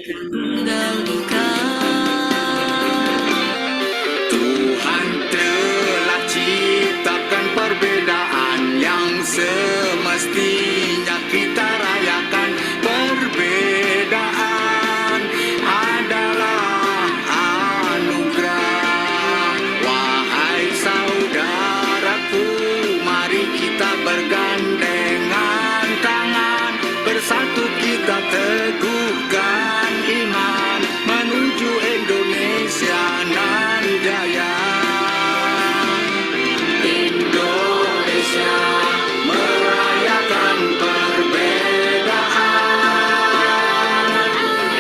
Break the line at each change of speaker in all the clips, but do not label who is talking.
Tunggal Ika. Tuhan telah ciptakan perbedaan yang semestinya kita rayakan. Perbedaan adalah anugerah. Wahai saudaraku, mari kita bergandengan tangan, bersatu kita teguhkan iman menuju Indonesia nan jaya. Indonesia merayakan perbedaan.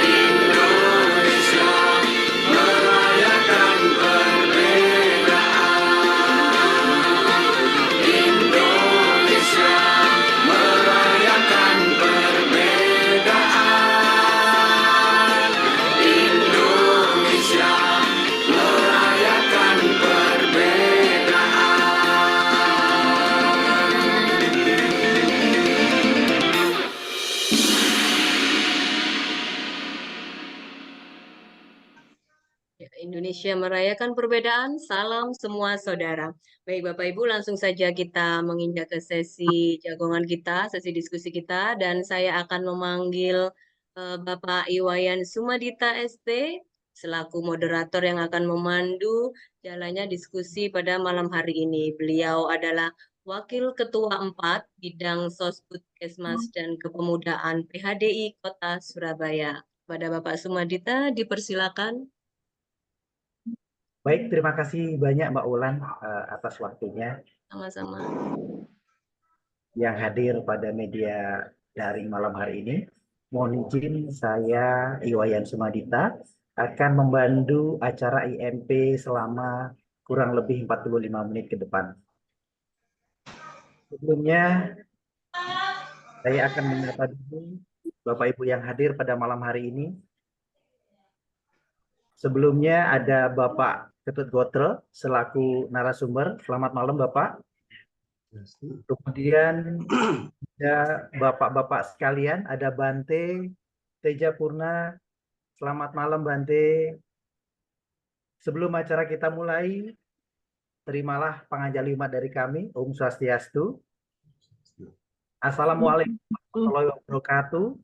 Indonesia merayakan perbedaan. Indonesia merayakan perbedaan. Indonesia merayakan
Indonesia merayakan perbedaan. Salam semua saudara. Baik Bapak Ibu, langsung saja kita menginjak ke sesi jagongan kita, sesi diskusi kita, dan saya akan memanggil Bapak Iwayan Sumadita ST selaku moderator yang akan memandu jalannya diskusi pada malam hari ini. Beliau adalah Wakil Ketua 4 Bidang Sosbudkesmas dan Kepemudaan PHDI Kota Surabaya. Pada Bapak Sumadita dipersilakan.
Baik, terima kasih banyak Mbak Ulan atas waktunya.
Sama-sama.
Yang hadir pada media daring malam hari ini. Mohon izin saya Iwayan Sumadita akan membantu acara IMP selama kurang lebih 45 menit ke depan. Sebelumnya saya akan menyapa dulu Bapak Ibu yang hadir pada malam hari ini. Sebelumnya ada Bapak Ketut Gotrel selaku narasumber. Selamat malam Bapak. Kemudian ada Bapak-bapak sekalian, ada Bante Teja Purna. Selamat malam Bante. Sebelum acara kita mulai, terimalah panganjali umat dari kami. Om Swastiastu. Assalamualaikum warahmatullahi wabarakatuh.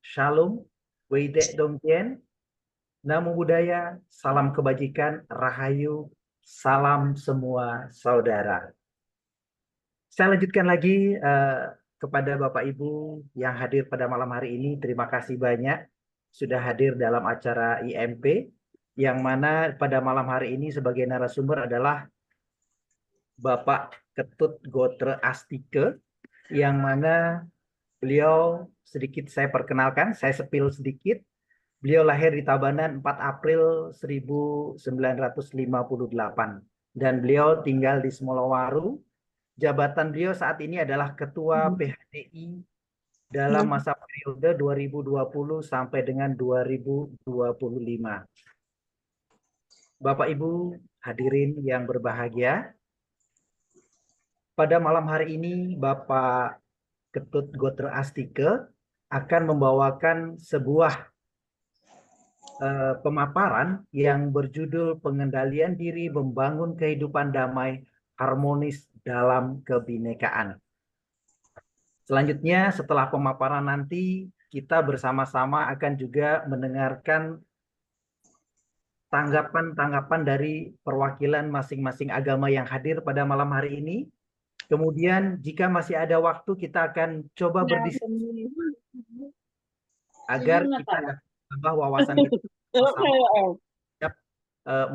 Shalom. Weidek Dongkien. Namo Buddhaya, salam kebajikan, rahayu, salam semua saudara. Saya lanjutkan lagi kepada Bapak Ibu yang hadir pada malam hari ini. Terima kasih banyak sudah hadir dalam acara IMP, yang mana pada malam hari ini sebagai narasumber adalah Bapak Ketut Gotre Astike, yang mana beliau sedikit saya perkenalkan, saya sepil sedikit. Beliau lahir di Tabanan 4 April 1958 dan beliau tinggal di Semolowaru. Jabatan beliau saat ini adalah Ketua PHDI dalam masa periode 2020 sampai dengan 2025. Bapak Ibu hadirin yang berbahagia, pada malam hari ini Bapak Ketut Gotre Astike akan membawakan sebuah pemaparan yang berjudul Pengendalian Diri Membangun Kehidupan Damai Harmonis dalam Kebinekaan. Selanjutnya setelah pemaparan nanti kita bersama-sama akan juga mendengarkan tanggapan-tanggapan dari perwakilan masing-masing agama yang hadir pada malam hari ini. Kemudian jika masih ada waktu kita akan coba berdiskusi agar kita dapat menambah wawasan kita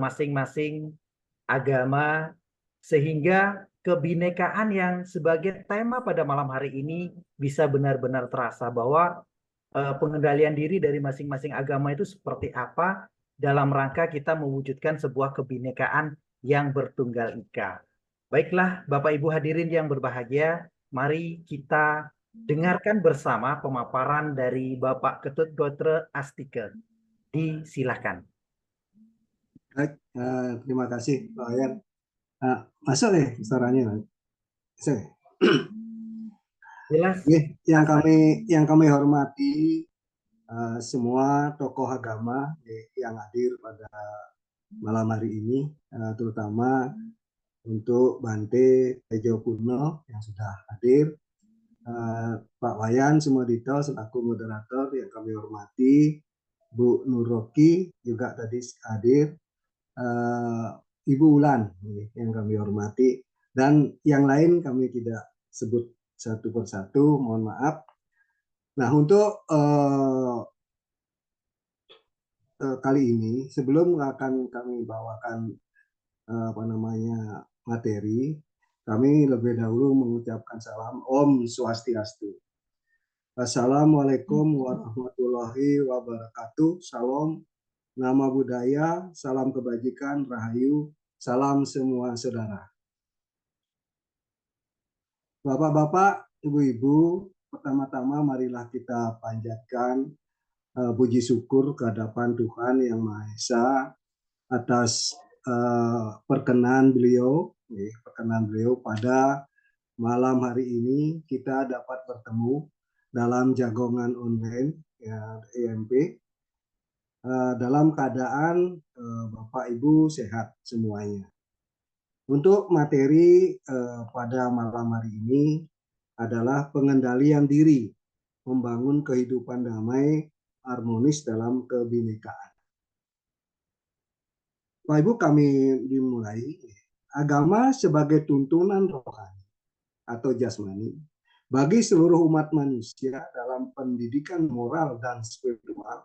masing-masing agama, sehingga kebinekaan yang sebagai tema pada malam hari ini bisa benar-benar terasa bahwa pengendalian diri dari masing-masing agama itu seperti apa dalam rangka kita mewujudkan sebuah kebinekaan yang bertunggal ika. Baiklah Bapak Ibu hadirin yang berbahagia, mari kita dengarkan bersama pemaparan dari Bapak Ketut Gotre Astike. Disilakan.
Baik, terima kasih Pak Wayan. Masuk nih suaranya. Masuk.
Jelas.
Yang kami hormati semua tokoh agama yang hadir pada malam hari ini, terutama untuk Bante Tejo Purno yang sudah hadir, Pak Wayan Sumodito selaku moderator yang kami hormati, Bu Nur Roki juga tadi hadir, Ibu Ulan yang kami hormati, dan yang lain kami tidak sebut satu persatu, mohon maaf. Nah, untuk kali ini sebelum akan kami bawakan materi, kami lebih dahulu mengucapkan salam Om Swastiastu. Assalamualaikum warahmatullahi wabarakatuh. Salam, nama budaya, salam kebajikan, rahayu, salam semua saudara. Bapak-bapak, ibu-ibu, pertama-tama marilah kita panjatkan puji syukur kehadapan Tuhan Yang Maha Esa atas perkenan beliau pada malam hari ini kita dapat bertemu dalam jagongan online ya, EMP dalam keadaan Bapak Ibu sehat semuanya. Untuk materi pada malam hari ini adalah pengendalian diri, membangun kehidupan damai, harmonis dalam kebinekaan. Bapak Ibu, kami dimulai. Agama sebagai tuntunan rohani atau jasmani bagi seluruh umat manusia dalam pendidikan moral dan spiritual,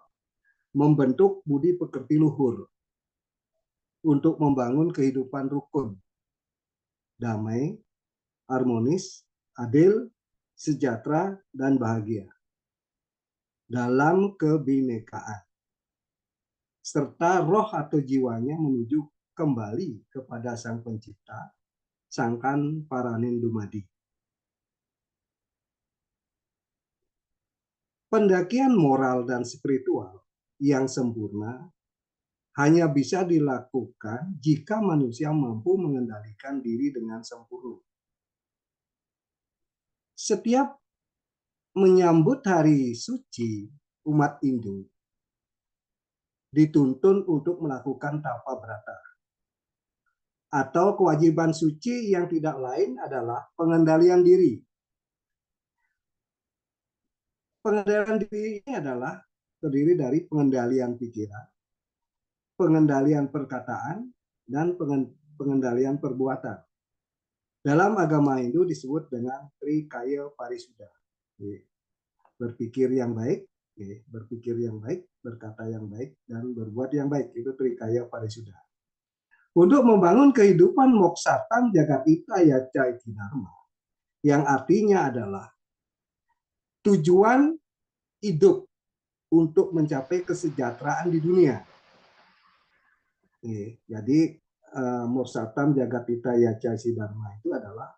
membentuk budi pekerti luhur untuk membangun kehidupan rukun, damai, harmonis, adil, sejahtera, dan bahagia dalam kebinekaan, serta roh atau jiwanya menuju kembali kepada Sang Pencipta, Sangkan Paranin Dumadi. Pendakian moral dan spiritual yang sempurna hanya bisa dilakukan jika manusia mampu mengendalikan diri dengan sempurna. Setiap menyambut hari suci, umat Hindu dituntun untuk melakukan tapa brata, atau kewajiban suci yang tidak lain adalah pengendalian diri. Pengendalian diri ini adalah terdiri dari pengendalian pikiran, pengendalian perkataan, dan pengendalian perbuatan. Dalam agama Hindu disebut dengan Trikaya Parisuddha. Berpikir yang baik, berkata yang baik, dan berbuat yang baik. Itu Trikaya Parisuddha. Untuk membangun kehidupan moksatam jagatita yaca iti dharma, yang artinya adalah tujuan hidup untuk mencapai kesejahteraan di dunia. Jadi moksatam jagatita yaca iti dharma itu adalah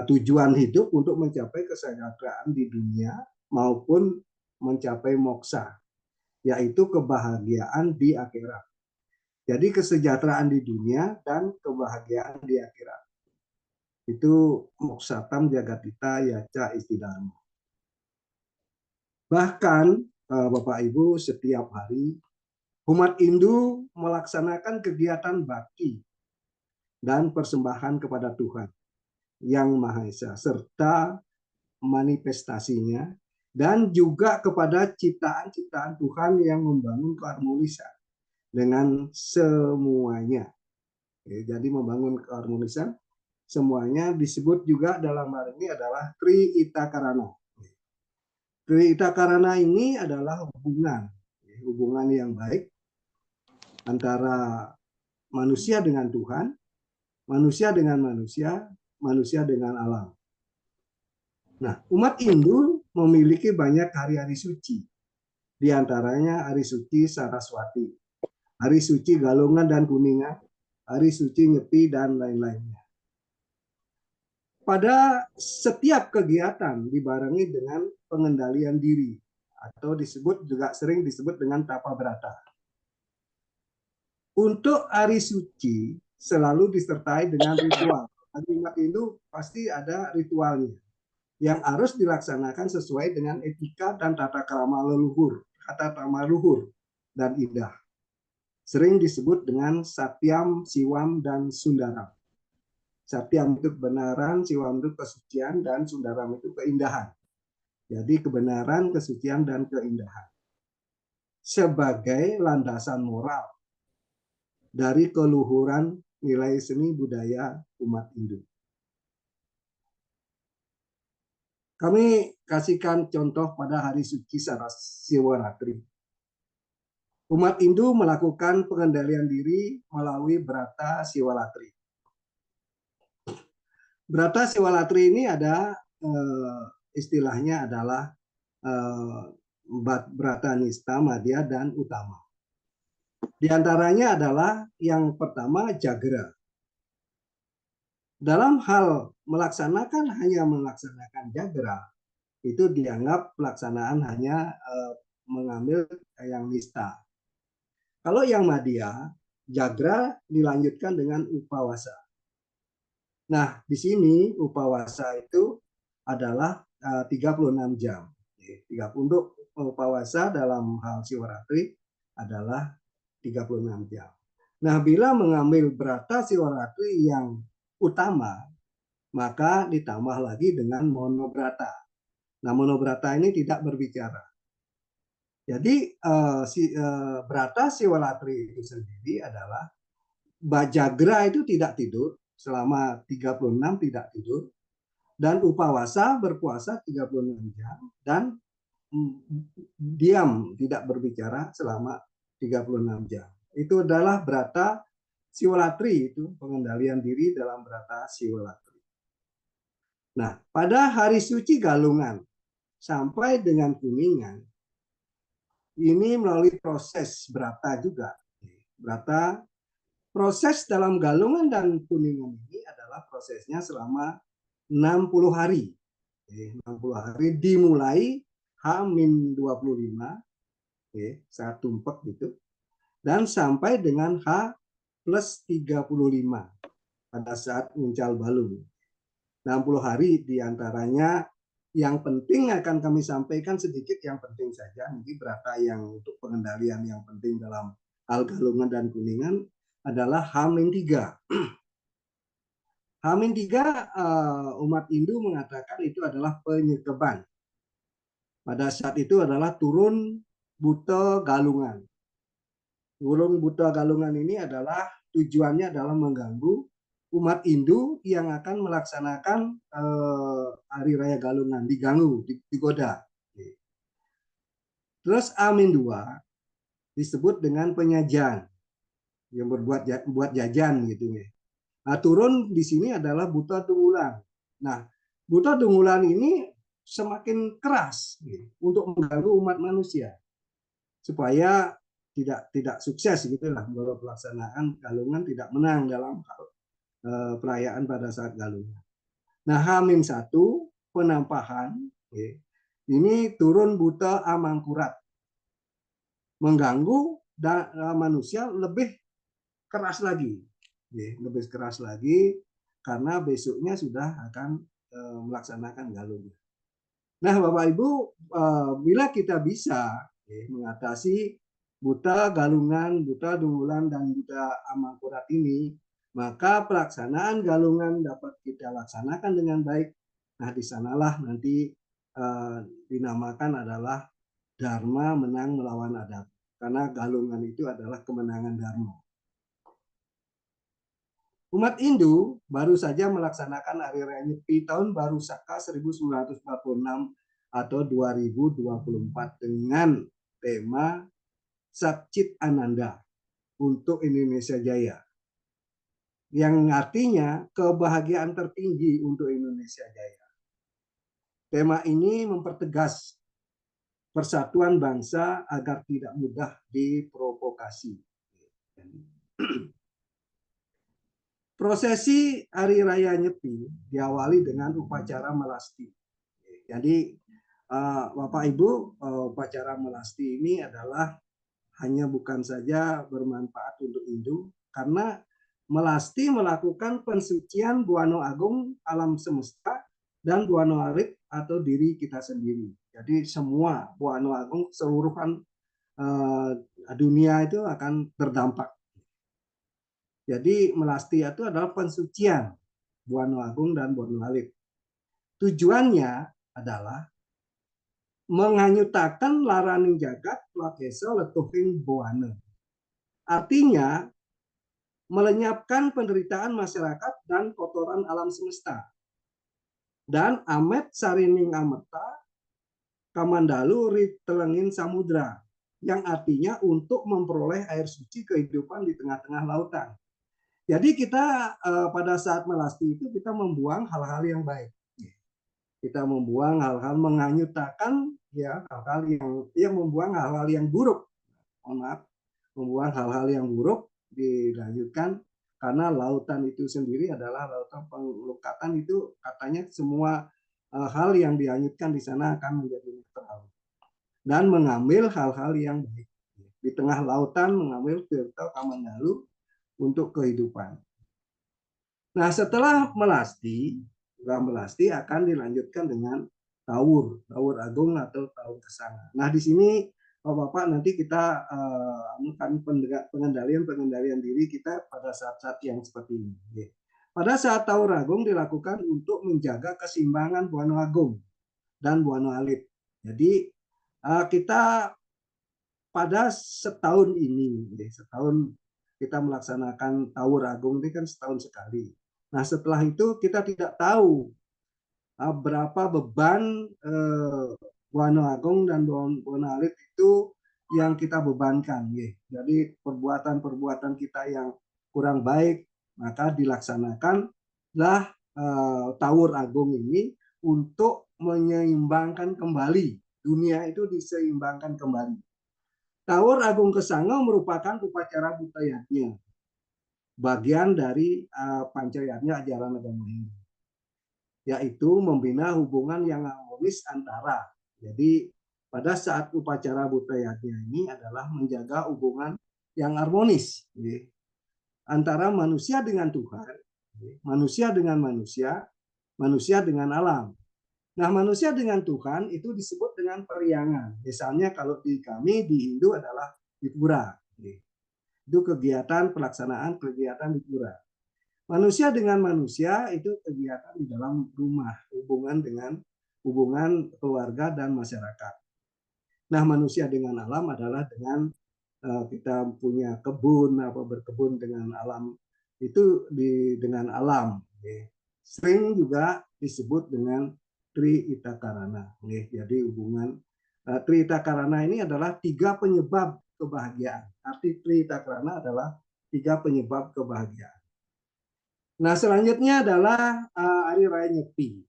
tujuan hidup untuk mencapai kesejahteraan di dunia maupun mencapai moksa, yaitu kebahagiaan di akhirat. Jadi kesejahteraan di dunia dan kebahagiaan di akhirat. Itu moksatam jagatita yaca iti dharma. Bahkan Bapak Ibu, setiap hari umat Hindu melaksanakan kegiatan bakti dan persembahan kepada Tuhan Yang Maha Esa serta manifestasinya, dan juga kepada ciptaan-ciptaan Tuhan yang membangun keharmonisan dengan semuanya. Jadi membangun keharmonisan semuanya disebut juga dalam hal ini adalah Tri Ita Karana. Tri Ita Karana ini adalah hubungan yang baik antara manusia dengan Tuhan, manusia dengan manusia, manusia dengan alam. Nah, umat Hindu memiliki banyak hari-hari suci. Di antaranya hari suci Saraswati, hari suci Galungan dan Kuningan, hari suci Nyepi, dan lain-lainnya. Pada setiap kegiatan dibarengi dengan pengendalian diri, atau sering disebut dengan tapa brata. Untuk hari suci selalu disertai dengan ritual. Bagi umat Hindu pasti ada ritualnya yang harus dilaksanakan sesuai dengan etika dan tata krama leluhur kata tama luhur dan indah. Sering disebut dengan Satyam, Siwam, dan Sundaram. Satyam itu kebenaran, Siwam itu kesucian, dan Sundaram itu keindahan. Jadi kebenaran, kesucian, dan keindahan. Sebagai landasan moral dari keluhuran nilai seni budaya umat Hindu. Kami kasihkan contoh pada hari suci Siwaratri. Umat Hindu melakukan pengendalian diri melalui Brata Siwalatri. Brata Siwalatri ini ada istilahnya adalah Brata Nista, Madhya, dan Utama. Di antaranya adalah yang pertama Jagra. Dalam hal hanya melaksanakan Jagra, itu dianggap pelaksanaan hanya mengambil yang nista. Kalau yang Madhya, Jagra dilanjutkan dengan Upawasa. Nah, di sini Upawasa itu adalah 36 jam. Untuk Upawasa dalam hal Siwaratri adalah 36 jam. Nah, bila mengambil Brata Siwaratri yang utama, maka ditambah lagi dengan Monobrata. Nah, Monobrata ini tidak berbicara. Jadi Brata Siwalatri itu sendiri adalah Jagra itu tidak tidur selama 36 tidak tidur, dan Upawasa berpuasa 36 jam dan diam tidak berbicara selama 36 jam. Itu adalah Brata Siwalatri, itu pengendalian diri dalam Brata Siwalatri. Nah, pada hari suci Galungan sampai dengan Kuningan, ini melalui proses Brata juga. Brata, proses dalam Galungan dan Kuningan ini adalah prosesnya selama 60 hari. 60 hari dimulai H-25, saat tumpek gitu, dan sampai dengan H+35 pada saat uncal balung. 60 hari diantaranya yang penting akan kami sampaikan sedikit yang penting saja. Ini Brata yang untuk pengendalian yang penting dalam hal Galungan dan Kuningan adalah H-3. H-3 umat Hindu mengatakan itu adalah penyekeban. Pada saat itu adalah turun buta Galungan. Turun buta Galungan ini adalah tujuannya adalah mengganggu umat Hindu yang akan melaksanakan Hari Raya Galungan, diganggu, digoda. Terus Amin-2 disebut dengan penyajian yang buat jajan gitu ya. Nah, turun di sini adalah buta Dungulan. Nah, buta Dungulan ini semakin keras untuk mengganggu umat manusia supaya tidak sukses gitulah bahwa pelaksanaan Galungan tidak menang dalam perayaan pada saat Galungan. Nah, H-1 penampahan ini turun buta Amangkurat, mengganggu manusia lebih keras lagi, lebih keras lagi karena besoknya sudah akan melaksanakan Galungan. Nah, Bapak Ibu, bila kita bisa mengatasi buta Galungan, buta Dungulan, dan buta Amangkurat ini, maka pelaksanaan Galungan dapat kita laksanakan dengan baik. Nah, di sanalah nanti dinamakan adalah Dharma menang melawan adat. Karena Galungan itu adalah kemenangan Dharma. Umat Hindu baru saja melaksanakan Hari Raya Nyepi tahun Baru Saka 1946 atau 2024 dengan tema Satchit Ananda untuk Indonesia Jaya, yang artinya kebahagiaan tertinggi untuk Indonesia Jaya. Tema ini mempertegas persatuan bangsa agar tidak mudah diprovokasi. Prosesi Hari Raya Nyepi diawali dengan upacara melasti. Jadi Bapak Ibu, upacara melasti ini adalah hanya bukan saja bermanfaat untuk Hindu, karena melasti melakukan pensucian Buana Agung alam semesta dan Buana Arit atau diri kita sendiri. Jadi semua Buana Agung, seluruhan dunia itu akan terdampak. Jadi Melasti itu adalah pensucian Buana Agung dan Buana Alit. Tujuannya adalah menganyutakan laraning jagat lakesa letuhing buana. Artinya melenyapkan penderitaan masyarakat dan kotoran alam semesta. Dan amet sarining ameta kamandalu ritelengin samudra, yang artinya untuk memperoleh air suci kehidupan di tengah-tengah lautan. Jadi kita pada saat melasti itu kita membuang hal-hal yang baik. Kita membuang hal-hal menganyutakan ya hal-hal yang membuang hal-hal yang buruk. Maaf, membuang hal-hal yang buruk dilanjutkan karena lautan itu sendiri adalah lautan pengelukatan, itu katanya semua hal yang dihanyutkan di sana akan menjadi netral dan mengambil hal-hal yang baik. Di tengah lautan mengambil Tirta Kamandalu untuk kehidupan. Nah, setelah Melasti akan dilanjutkan dengan Tawur Agung atau Tawur Kesanga. Nah, di sini Bapak nanti kita akan pengendalian diri kita pada saat-saat yang seperti ini. Pada saat Tawur Agung dilakukan untuk menjaga keseimbangan Buana Agung dan Buana Alit. Jadi kita pada setahun ini, setahun kita melaksanakan Tawur Agung ini kan setahun sekali. Nah, setelah itu kita tidak tahu berapa beban Buana Agung dan Buana Alit itu yang kita bebankan. Jadi perbuatan-perbuatan kita yang kurang baik, maka dilaksanakanlah Tawur Agung ini untuk menyeimbangkan kembali. Dunia itu diseimbangkan kembali. Tawur Agung Kesanga merupakan upacara budayanya, bagian dari pancayatnya ajaran agama Hindu, yaitu membina hubungan yang harmonis antara. Jadi pada saat upacara budayanya ini adalah menjaga hubungan yang harmonis antara manusia dengan Tuhan, manusia dengan manusia, manusia dengan alam. Nah, manusia dengan Tuhan itu disebut dengan periangan. Misalnya kalau di kami di Hindu adalah Wipura. Itu kegiatan pelaksanaan kegiatan Wipura. Manusia dengan manusia itu kegiatan di dalam rumah, hubungan keluarga dan masyarakat. Nah, manusia dengan alam adalah dengan kita punya kebun, berkebun dengan alam, itu dengan alam. Sering juga disebut dengan Tri Itakarana. Jadi hubungan Tri Itakarana ini adalah 3 penyebab kebahagiaan. Arti Tri Itakarana adalah 3 penyebab kebahagiaan. Nah, selanjutnya adalah Hari Raya Nyepi.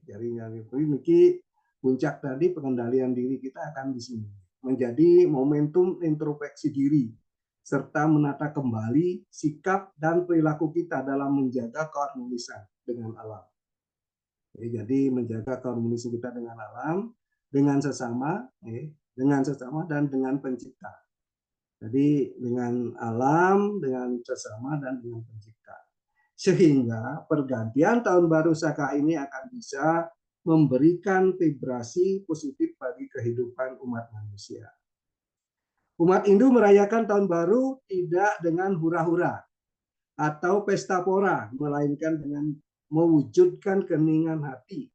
Jadi Nyepi ini puncak tadi pengendalian diri kita akan di sini. Menjadi momentum introspeksi diri serta menata kembali sikap dan perilaku kita dalam menjaga keharmonisan dengan alam. Jadi menjaga keharmonisan kita dengan alam, dengan sesama dan dengan pencipta. Jadi dengan alam, dengan sesama dan dengan pencipta. Sehingga pergantian tahun baru Saka ini akan bisa memberikan vibrasi positif bagi kehidupan umat manusia. Umat Hindu merayakan tahun baru tidak dengan hura-hura atau pesta pora, melainkan dengan mewujudkan keningan hati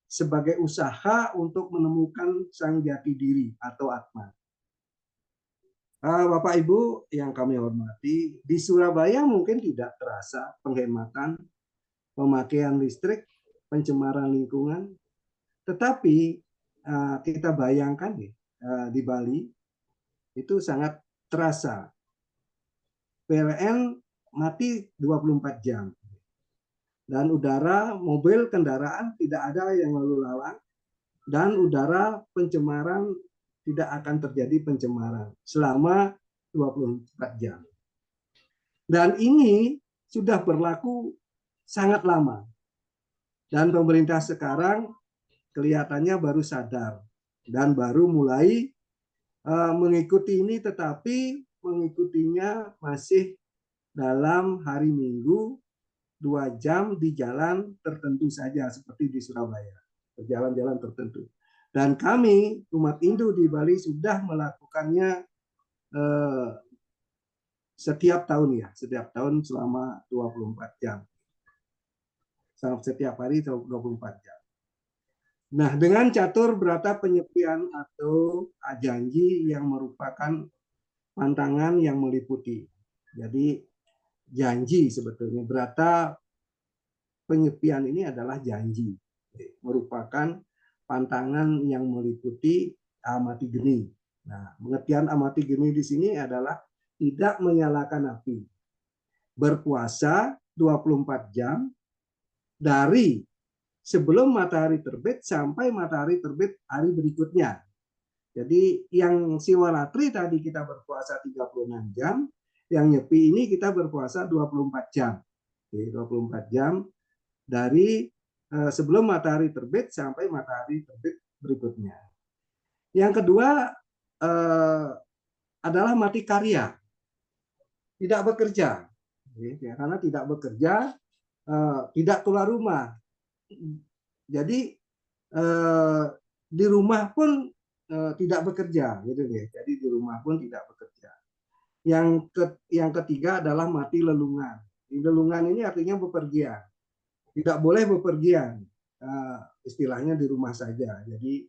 sebagai usaha untuk menemukan sang jati diri atau atma. Bapak Ibu yang kami hormati, di Surabaya mungkin tidak terasa penghematan pemakaian listrik, pencemaran lingkungan, tetapi kita bayangkan di Bali itu sangat terasa. PLN mati 24 jam. Dan udara, mobil, kendaraan tidak ada yang lalu lalang, dan udara pencemaran tidak akan terjadi pencemaran selama 24 jam. Dan ini sudah berlaku sangat lama. Dan pemerintah sekarang kelihatannya baru sadar dan baru mulai mengikuti ini, tetapi mengikutinya masih dalam hari Minggu 2 jam di jalan tertentu saja, seperti di Surabaya, jalan-jalan tertentu. Dan kami umat Hindu di Bali sudah melakukannya setiap tahun selama 24 jam. Setiap hari 24 jam. Nah, dengan catur berata penyepian atau janji yang merupakan pantangan yang meliputi. Jadi janji sebetulnya berata penyepian ini adalah janji, merupakan pantangan yang meliputi amati geni. Nah, pengertian amati geni di sini adalah tidak menyalakan api, berpuasa 24 jam dari sebelum matahari terbit sampai matahari terbit hari berikutnya. Jadi yang Siwalatri tadi kita berpuasa 36 jam, yang Nyepi ini kita berpuasa 24 jam. Oke, 24 jam dari sebelum matahari terbit sampai matahari terbit berikutnya. Yang kedua adalah mati karya. Tidak bekerja. Karena tidak bekerja, tidak keluar rumah. Jadi di rumah pun tidak bekerja, gitu deh. Jadi di rumah pun tidak bekerja. Yang ketiga adalah mati lelungan. Di lelungan ini artinya bepergian. Tidak boleh bepergian, istilahnya di rumah saja. Jadi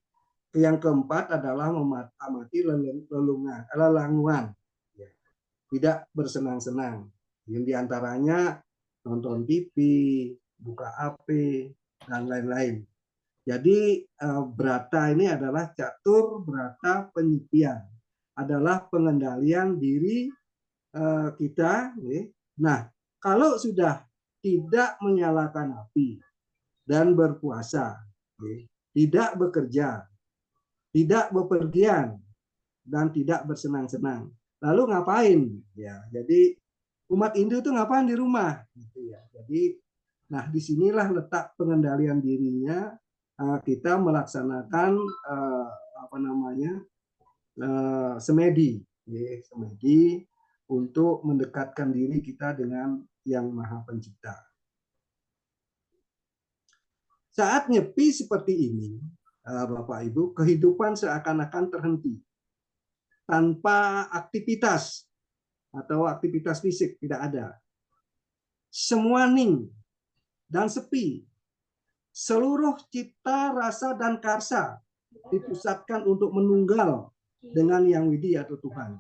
yang keempat adalah amati lelanguan, tidak bersenang-senang. Yang diantaranya nonton TV, buka HP, dan lain-lain. Jadi berata ini adalah catur berata penyepian, adalah pengendalian diri kita. Nah, kalau sudah tidak menyalakan api dan berpuasa, tidak bekerja, tidak bepergian, dan tidak bersenang-senang. Lalu ngapain? Ya, jadi umat Hindu itu ngapain di rumah? Gitu ya. Jadi, nah disinilah letak pengendalian dirinya. Kita melaksanakan semedi, semedi untuk mendekatkan diri kita dengan Yang Maha Pencipta. Saat nyepi seperti ini, Bapak Ibu, kehidupan seakan-akan terhenti tanpa aktivitas atau aktivitas fisik, tidak ada. Semua hening dan sepi. Seluruh cita, rasa, dan karsa dipusatkan untuk menunggal dengan Yang Widi atau Tuhan.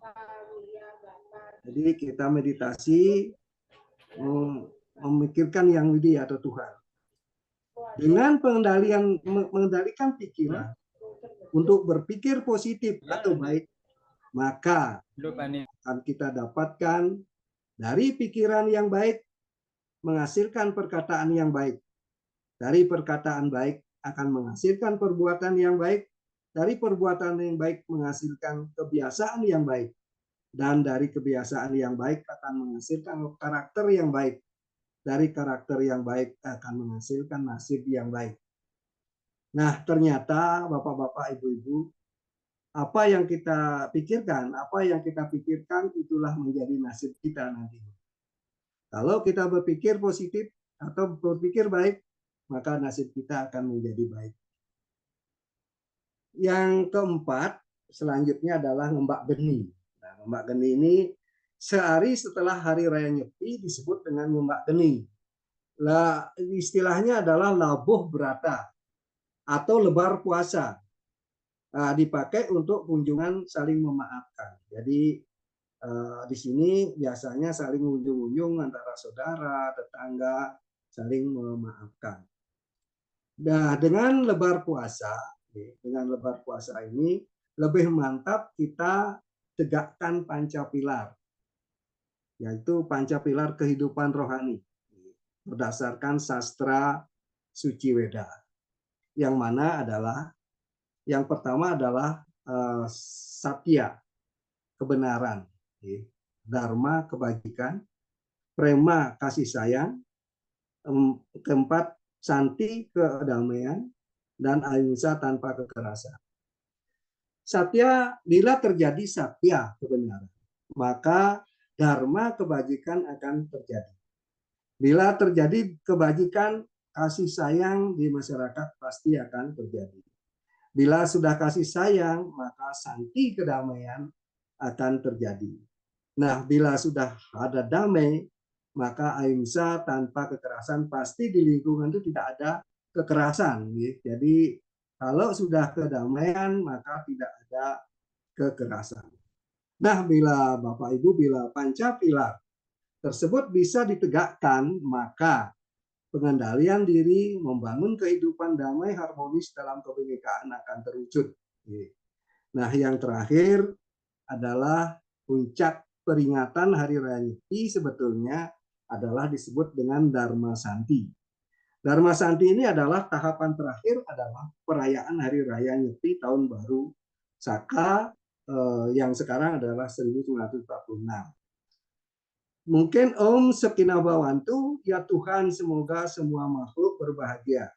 Jadi kita meditasi memikirkan Yang Widi atau Tuhan. Dengan mengendalikan pikiran untuk berpikir positif atau baik, maka akan kita dapatkan dari pikiran yang baik menghasilkan perkataan yang baik. Dari perkataan baik akan menghasilkan perbuatan yang baik. Dari perbuatan yang baik menghasilkan kebiasaan yang baik. Dan dari kebiasaan yang baik akan menghasilkan karakter yang baik. Dari karakter yang baik akan menghasilkan nasib yang baik. Nah, ternyata Bapak-bapak, Ibu-ibu, apa yang kita pikirkan itulah menjadi nasib kita nanti. Kalau kita berpikir positif atau berpikir baik, maka nasib kita akan menjadi baik. Yang keempat, selanjutnya adalah ngembak geni. Nah, ngembak geni ini sehari setelah hari raya Nyepi disebut dengan ngembak geni. Lah, istilahnya adalah labuh berata atau lebar puasa. Nah, dipakai untuk kunjungan saling memaafkan. Jadi di sini biasanya saling unjung-unjung antara saudara, tetangga, saling memaafkan. Nah, dengan lebar puasa ini lebih mantap kita tegakkan pancapilar, yaitu pancapilar kehidupan rohani berdasarkan sastra Suci Weda. Yang mana adalah yang pertama adalah satya, kebenaran, dharma, kebajikan, prema, kasih sayang, keempat santi, kedamaian, dan ahimsa, tanpa kekerasan. Satya, bila terjadi satya, kebenaran, maka dharma, kebajikan akan terjadi. Bila terjadi kebajikan, kasih sayang di masyarakat pasti akan terjadi. Bila sudah kasih sayang, maka santi kedamaian akan terjadi. Nah, bila sudah ada damai, maka ahimsa tanpa kekerasan, pasti di lingkungan itu tidak ada kekerasan. Jadi kalau sudah kedamaian, maka tidak ada kekerasan. Nah, bila Bapak Ibu, bila Pancapilar tersebut bisa ditegakkan, maka pengendalian diri, membangun kehidupan damai harmonis dalam kebinekaan akan terwujud. Nah, yang terakhir adalah puncak peringatan Hari Raya Nyepi sebetulnya adalah disebut dengan Dharma Santi. Dharma Santi ini adalah tahapan terakhir adalah perayaan Hari Raya Nyepi Tahun Baru Saka yang sekarang adalah 1946. Mungkin Om Sekinah Bawantu, ya Tuhan semoga semua makhluk berbahagia.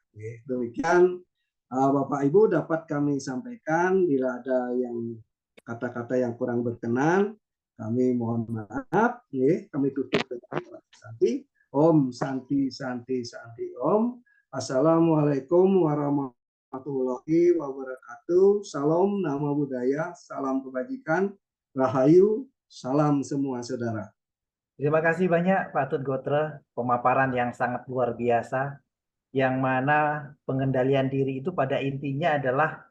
Demikian Bapak Ibu dapat kami sampaikan. Bila ada yang kata-kata yang kurang berkenan, kami mohon maaf. Kami tutup dengan Santi. Om Santi Santi Santi Om. Assalamualaikum warahmatullahi wabarakatuh. Salam nama budaya, salam kebajikan, rahayu, salam semua saudara.
Terima kasih banyak Pak Tut Gotre, pemaparan yang sangat luar biasa, yang mana pengendalian diri itu pada intinya adalah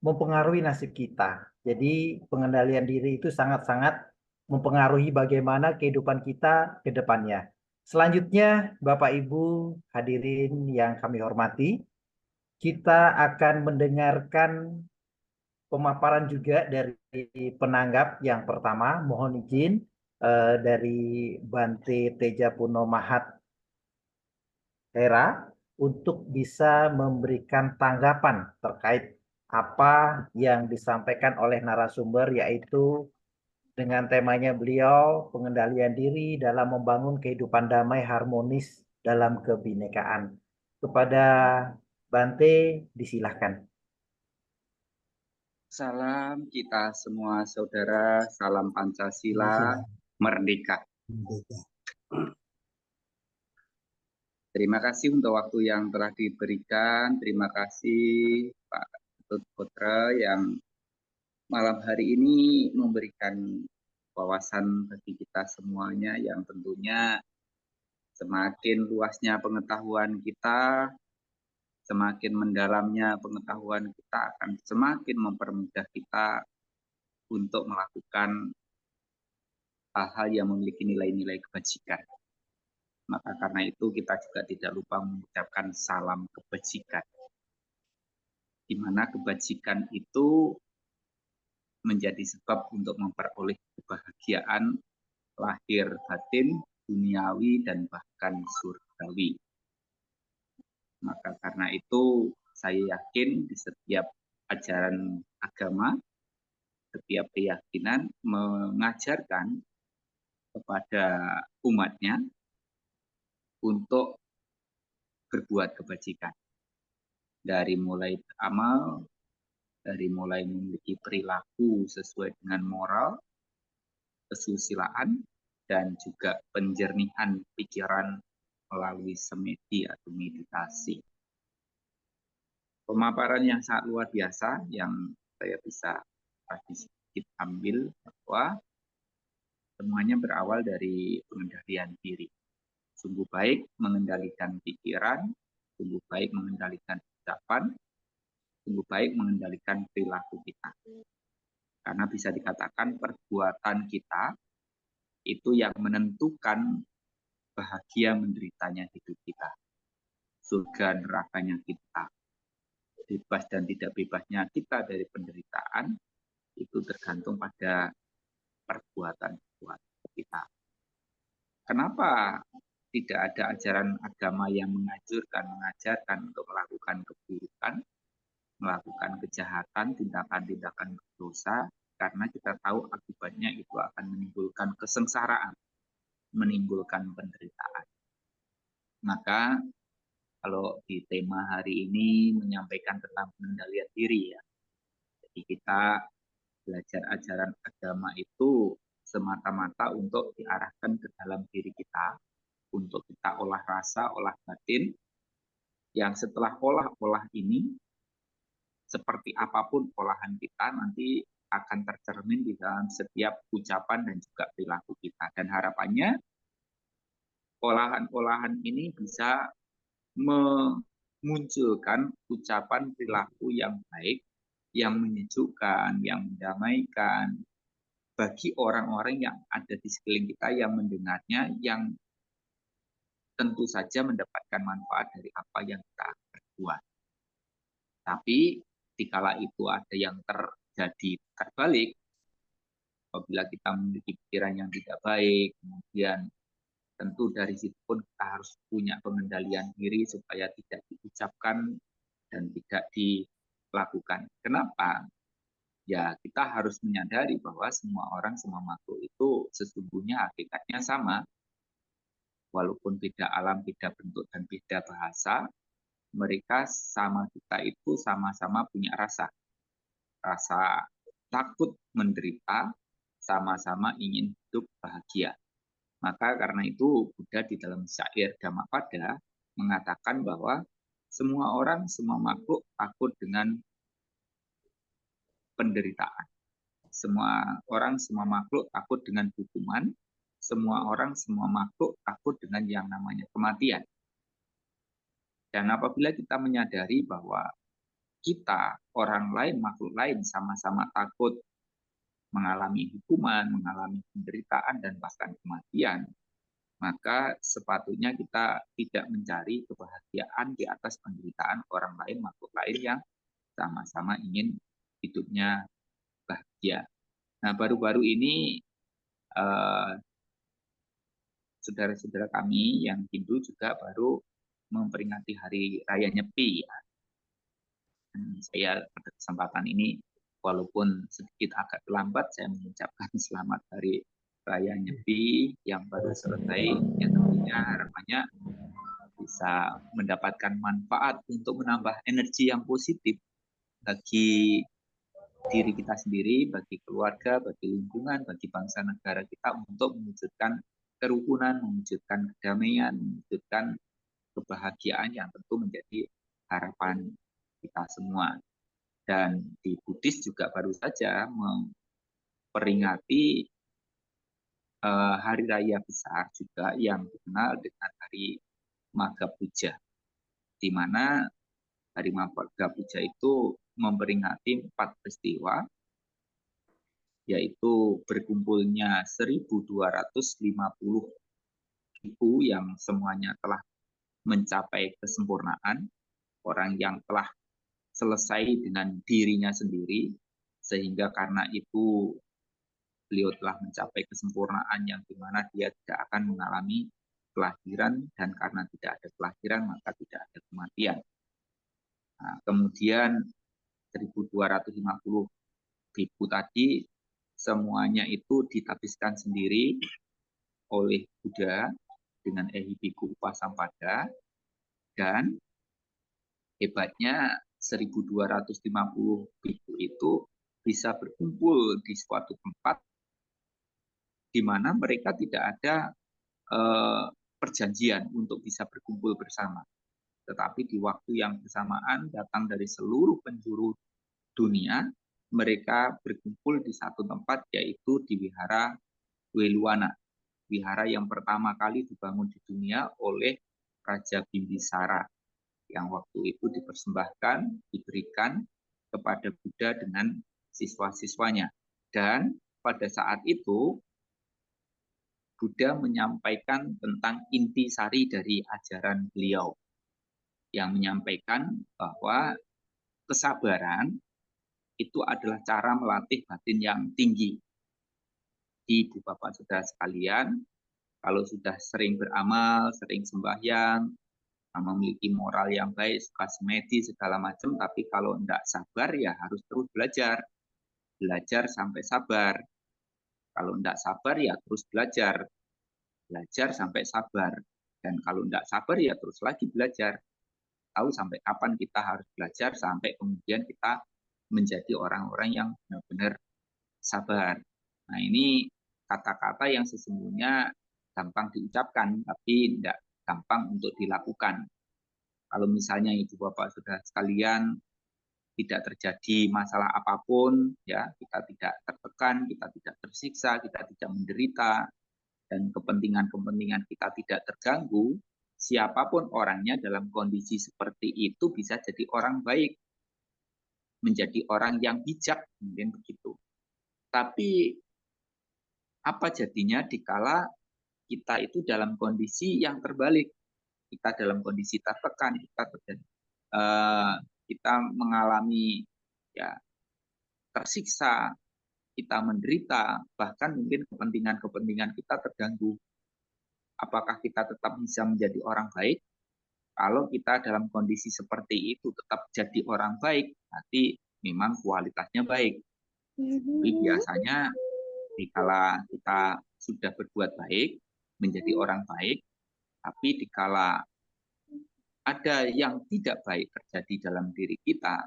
mempengaruhi nasib kita. Jadi pengendalian diri itu sangat-sangat mempengaruhi bagaimana kehidupan kita ke depannya. Selanjutnya, Bapak Ibu hadirin yang kami hormati, kita akan mendengarkan pemaparan juga dari penanggap yang pertama. Mohon izin dari Bante Tejapuno Mahat Hera untuk bisa memberikan tanggapan terkait apa yang disampaikan oleh narasumber, yaitu dengan temanya beliau pengendalian diri dalam membangun kehidupan damai harmonis dalam kebinekaan. Kepada Bante, disilahkan.
Salam kita semua saudara, salam Pancasila, merdeka. Terima kasih untuk waktu yang telah diberikan. Terima kasih Pak Tut Gotre yang malam hari ini memberikan wawasan bagi kita semuanya yang tentunya semakin luasnya pengetahuan kita, semakin mendalamnya pengetahuan kita akan semakin mempermudah kita untuk melakukan hal-hal yang memiliki nilai-nilai kebajikan. Maka karena itu kita juga tidak lupa mengucapkan salam kebajikan. Di mana kebajikan itu menjadi sebab untuk memperoleh kebahagiaan lahir batin, duniawi, dan bahkan surgawi. Maka karena itu saya yakin di setiap ajaran agama, setiap keyakinan mengajarkan kepada umatnya untuk berbuat kebajikan. Dari mulai beramal, dari mulai memiliki perilaku sesuai dengan moral, kesusilaan, dan juga penjernihan pikiran melalui semedi atau meditasi. Pemaparan yang sangat luar biasa yang saya bisa sedikit ambil bahwa semuanya berawal dari pengendalian diri. Sungguh baik mengendalikan pikiran, sungguh baik mengendalikan ucapan, sungguh baik mengendalikan perilaku kita. Karena bisa dikatakan perbuatan kita itu yang menentukan bahagia menderitanya hidup kita. Surga nerakanya kita. Bebas dan tidak bebasnya kita dari penderitaan itu tergantung pada perbuatan kita. Kenapa tidak ada ajaran agama yang mengajarkan untuk melakukan keburukan, melakukan kejahatan, tindakan-tindakan berdosa? Karena kita tahu akibatnya itu akan menimbulkan kesengsaraan, menimbulkan penderitaan. Maka kalau di tema hari ini menyampaikan tentang pengendalian diri ya. Jadi kita belajar ajaran agama itu semata-mata untuk diarahkan ke dalam diri kita, untuk kita olah rasa, olah batin, yang setelah olah-olah ini, seperti apapun olahan kita nanti akan tercermin di dalam setiap ucapan dan juga perilaku kita. Dan harapannya olahan-olahan ini bisa memunculkan ucapan perilaku yang baik, yang menyejukkan, yang mendamaikan bagi orang-orang yang ada di sekeliling kita yang mendengarnya, yang tentu saja mendapatkan manfaat dari apa yang kita perbuat. Tapi dikala itu ada yang terjadi terbalik, apabila kita memiliki pikiran yang tidak baik, kemudian tentu dari situ pun kita harus punya pengendalian diri supaya tidak diucapkan dan tidak dilakukan. Kenapa? Ya, kita harus menyadari bahwa semua orang, semua makhluk itu sesungguhnya hakikatnya sama. Walaupun beda alam, beda bentuk, dan beda bahasa, mereka sama kita itu sama-sama punya rasa. Rasa takut menderita, sama-sama ingin hidup bahagia. Maka karena itu Buddha di dalam syair Dhammapada mengatakan bahwa semua orang, semua makhluk takut dengan penderitaan. Semua orang, semua makhluk takut dengan hukuman. Semua orang, semua makhluk takut dengan yang namanya kematian. Dan apabila kita menyadari bahwa kita, orang lain, makhluk lain sama-sama takut mengalami hukuman, mengalami penderitaan, dan bahkan kematian, maka sepatutnya kita tidak mencari kebahagiaan di atas penderitaan orang lain, makhluk lain yang sama-sama ingin hidupnya bahagia. Nah, baru-baru ini saudara-saudara kami yang Hindu juga baru memperingati Hari Raya Nyepi. Saya pada kesempatan ini, walaupun sedikit agak terlambat, saya mengucapkan selamat Hari Raya Nyepi yang baru selesai. Ya, tentunya harapannya bisa mendapatkan manfaat untuk menambah energi yang positif bagi diri kita sendiri, bagi keluarga, bagi lingkungan, bagi bangsa negara kita untuk mewujudkan kerukunan, mewujudkan kedamaian, mewujudkan kebahagiaan yang tentu menjadi harapan kita semua. Dan di Buddhis juga baru saja memperingati hari raya besar juga yang dikenal dengan Hari Magha Puja, di mana Hari Magha Puja itu memperingati 4 peristiwa, yaitu berkumpulnya 1.250 biku yang semuanya telah mencapai kesempurnaan, orang yang telah selesai dengan dirinya sendiri, sehingga karena itu beliau telah mencapai kesempurnaan yang dimana dia tidak akan mengalami kelahiran, dan karena tidak ada kelahiran maka tidak ada kematian. Nah, kemudian 1.250 biku tadi semuanya itu ditapiskan sendiri oleh Buddha dengan Ehipiku Upasampada, dan hebatnya 1.250 biku itu bisa berkumpul di suatu tempat di mana mereka tidak ada perjanjian untuk bisa berkumpul bersama. Tetapi di waktu yang bersamaan datang dari seluruh penjuru dunia, mereka berkumpul di satu tempat, yaitu di Wihara Weluwana. Wihara yang pertama kali dibangun di dunia oleh Raja Bimbisara, yang waktu itu dipersembahkan, diberikan kepada Buddha dengan siswa-siswanya. Dan pada saat itu, Buddha menyampaikan tentang intisari dari ajaran beliau, yang menyampaikan bahwa kesabaran itu adalah cara melatih batin yang tinggi. Ibu bapak saudara sekalian, kalau sudah sering beramal, sering sembahyang, memiliki moral yang baik, suka semedi segala macam, tapi kalau tidak sabar ya harus terus belajar. Belajar sampai sabar. Kalau tidak sabar ya terus belajar. Belajar sampai sabar. Dan kalau tidak sabar ya terus lagi belajar. Tahu sampai kapan kita harus belajar sampai kemudian kita menjadi orang-orang yang benar-benar sabar. Nah, ini kata-kata yang sesungguhnya gampang diucapkan tapi tidak gampang untuk dilakukan. Kalau misalnya ibu bapak sudah sekalian tidak terjadi masalah apapun, ya, kita tidak tertekan, kita tidak tersiksa, kita tidak menderita, dan kepentingan-kepentingan kita tidak terganggu, siapapun orangnya dalam kondisi seperti itu bisa jadi orang baik, menjadi orang yang bijak, mungkin begitu. Tapi apa jadinya dikala kita itu dalam kondisi yang terbalik, kita dalam kondisi tertekan, kita mengalami ya tersiksa, kita menderita, bahkan mungkin kepentingan-kepentingan kita terganggu. Apakah kita tetap bisa menjadi orang baik? Kalau kita dalam kondisi seperti itu tetap jadi orang baik, berarti memang kualitasnya baik. Tapi biasanya dikala kita sudah berbuat baik, menjadi orang baik, tapi dikala ada yang tidak baik terjadi dalam diri kita,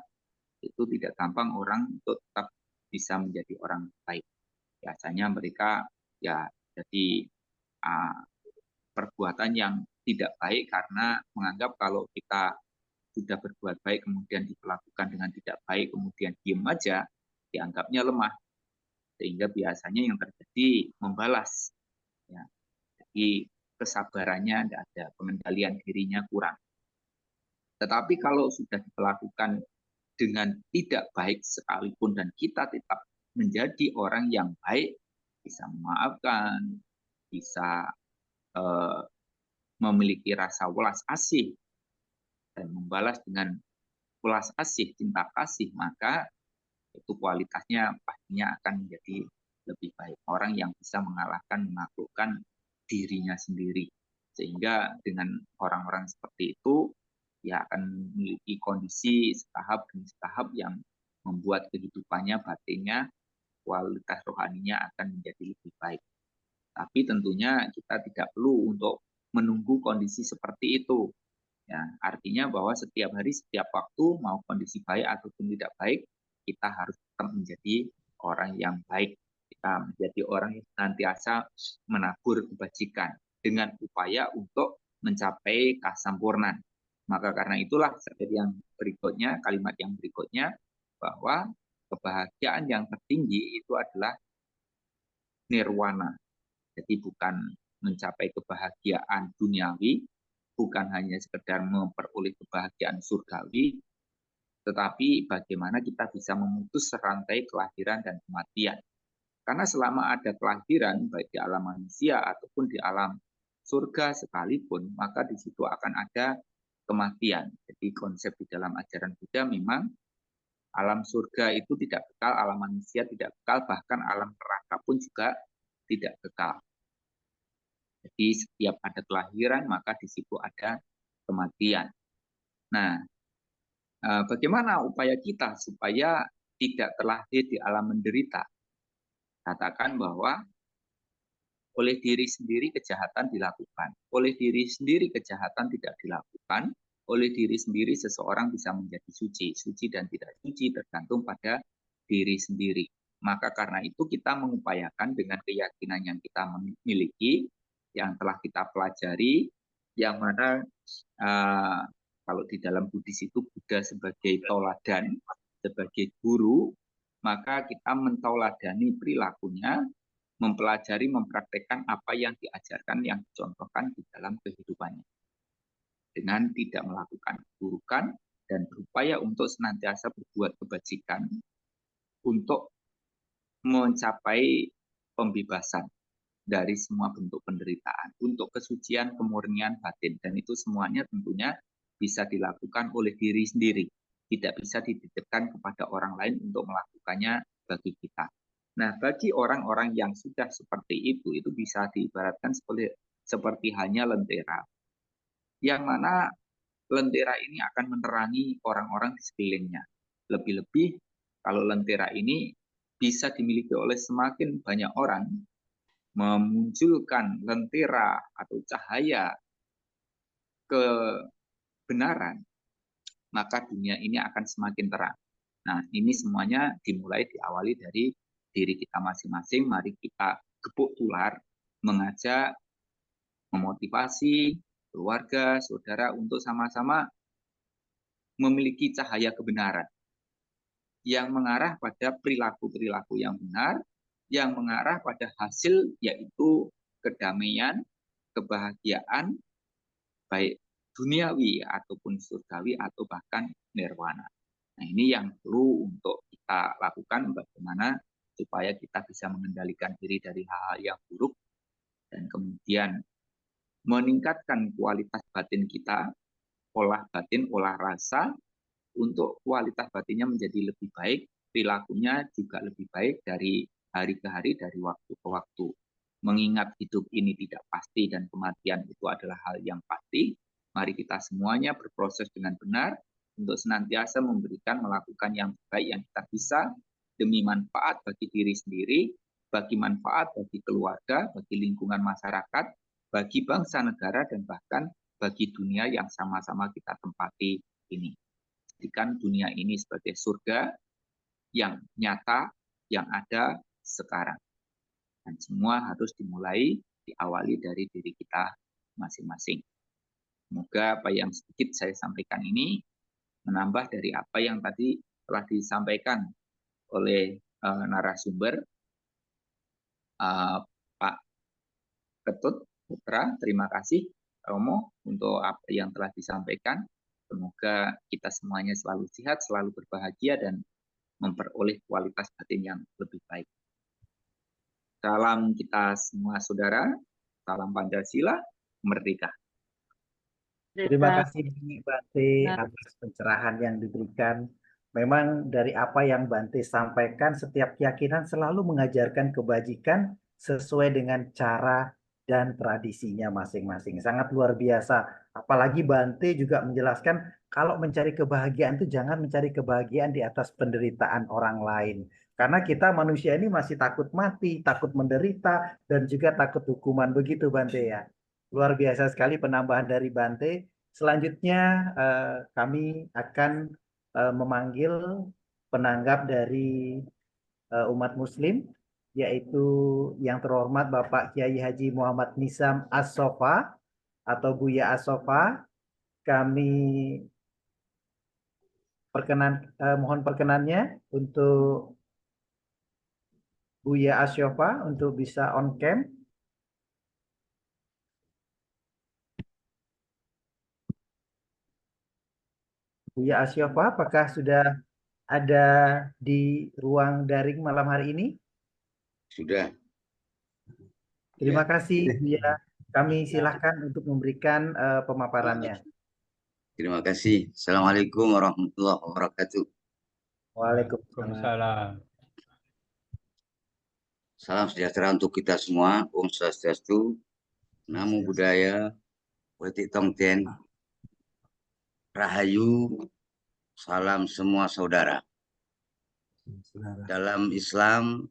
itu tidak gampang orang untuk tetap bisa menjadi orang baik. Biasanya mereka ya jadi perbuatan yang tidak baik karena menganggap kalau kita sudah berbuat baik kemudian diperlakukan dengan tidak baik kemudian diem aja, dianggapnya lemah, sehingga biasanya yang terjadi membalas. Ya. Jadi kesabarannya tidak ada, pengendalian dirinya kurang. Tetapi kalau sudah diperlakukan dengan tidak baik sekalipun dan kita tetap menjadi orang yang baik, bisa memaafkan, bisa memiliki rasa welas asih dan membalas dengan welas asih, cinta kasih, maka itu kualitasnya pastinya akan menjadi lebih baik. Orang yang bisa mengalahkan, menaklukkan dirinya sendiri. Sehingga dengan orang-orang seperti itu, ya akan memiliki kondisi setahap demi setahap yang membuat kehidupannya, batinnya, kualitas rohaninya akan menjadi lebih baik. Tapi tentunya kita tidak perlu untuk menunggu kondisi seperti itu. Ya, artinya bahwa setiap hari, setiap waktu, mau kondisi baik ataupun tidak baik, kita harus tetap menjadi orang yang baik. Kita menjadi orang yang senantiasa menabur kebajikan dengan upaya untuk mencapai kesempurnaan. Maka karena itulah seperti yang berikutnya, kalimat yang berikutnya, bahwa kebahagiaan yang tertinggi itu adalah nirwana. Jadi bukan mencapai kebahagiaan duniawi, bukan hanya sekedar memperoleh kebahagiaan surgawi, tetapi bagaimana kita bisa memutus rantai kelahiran dan kematian. Karena selama ada kelahiran, baik di alam manusia ataupun di alam surga sekalipun, maka di situ akan ada kematian. Jadi konsep di dalam ajaran Buddha memang alam surga itu tidak kekal, alam manusia tidak kekal, bahkan alam neraka pun juga tidak kekal. Jadi setiap ada kelahiran, maka di situ ada kematian. Nah, bagaimana upaya kita supaya tidak terlahir di alam menderita? Katakan bahwa oleh diri sendiri kejahatan dilakukan, oleh diri sendiri kejahatan tidak dilakukan, oleh diri sendiri seseorang bisa menjadi suci. Suci dan tidak suci tergantung pada diri sendiri. Maka karena itu kita mengupayakan dengan keyakinan yang kita miliki, yang telah kita pelajari, yang mana kalau di dalam Buddhis itu Buddha sebagai tauladan, sebagai guru, maka kita mentauladani perilakunya, mempelajari, mempraktekkan apa yang diajarkan, yang dicontohkan di dalam kehidupannya. Dengan tidak melakukan keburukan dan berupaya untuk senantiasa berbuat kebajikan untuk mencapai pembebasan dari semua bentuk penderitaan, untuk kesucian, kemurnian batin. Dan itu semuanya tentunya bisa dilakukan oleh diri sendiri. Tidak bisa dititipkan kepada orang lain untuk melakukannya bagi kita. Nah, bagi orang-orang yang sudah seperti itu bisa diibaratkan seperti halnya lentera. Yang mana lentera ini akan menerangi orang-orang di sekelilingnya. Lebih-lebih kalau lentera ini bisa dimiliki oleh semakin banyak orang, memunculkan lentera atau cahaya kebenaran, maka dunia ini akan semakin terang. Nah, ini semuanya dimulai diawali dari diri kita masing-masing. Mari kita gepuk tular, mengajak, memotivasi keluarga, saudara untuk sama-sama memiliki cahaya kebenaran. yang mengarah pada perilaku-perilaku yang benar, yang mengarah pada hasil yaitu kedamaian, kebahagiaan, baik duniawi ataupun surgawi atau bahkan nirwana. Nah, ini yang perlu untuk kita lakukan bagaimana supaya kita bisa mengendalikan diri dari hal-hal yang buruk dan kemudian meningkatkan kualitas batin kita, olah batin, olah rasa, untuk kualitas batinnya menjadi lebih baik, perilakunya juga lebih baik dari hari ke hari, dari waktu ke waktu. Mengingat hidup ini tidak pasti dan kematian itu adalah hal yang pasti, mari kita semuanya berproses dengan benar untuk senantiasa memberikan, melakukan yang baik yang kita bisa demi manfaat bagi diri sendiri, bagi manfaat bagi keluarga, bagi lingkungan masyarakat, bagi bangsa negara, dan bahkan bagi dunia yang sama-sama kita tempati ini. Jadikan dunia ini sebagai surga yang nyata, yang ada sekarang. Dan semua harus dimulai, diawali dari diri kita masing-masing. Semoga apa yang sedikit saya sampaikan ini menambah dari apa yang tadi telah disampaikan oleh narasumber Pak Ketut Putra. Terima kasih Romo untuk apa yang telah disampaikan. Semoga kita semuanya selalu sehat, selalu berbahagia, dan memperoleh kualitas batin yang lebih baik. Salam kita semua saudara, salam Pancasila, merdeka.
Terima kasih Bante atas pencerahan yang diberikan. Memang dari apa yang Bante sampaikan, setiap keyakinan selalu mengajarkan kebajikan sesuai dengan cara dan tradisinya masing-masing. Sangat luar biasa. Apalagi Bante juga menjelaskan kalau mencari kebahagiaan itu jangan mencari kebahagiaan di atas penderitaan orang lain. Karena kita manusia ini masih takut mati, takut menderita, dan juga takut hukuman. Begitu Bante ya. Luar biasa sekali penambahan dari Bante. Selanjutnya kami akan memanggil penanggap dari umat Muslim, yaitu yang terhormat Bapak Kiai Haji Muhammad Nisam As-Sofa atau Buya As-Sofa. Kami mohon perkenannya untuk Buya As-Sofa untuk bisa on cam. Buya Asyofa, apakah sudah ada di ruang daring malam hari ini?
Sudah.
Terima
Ya.
kasih, Buya. Kami silahkan untuk memberikan pemaparannya.
Terima kasih. Assalamualaikum warahmatullahi wabarakatuh.
Waalaikumsalam.
Salam sejahtera untuk kita semua. Om Swastiastu, Namo Buddhaya, Weti Tongten, Rahayu, salam semua saudara. Dalam Islam,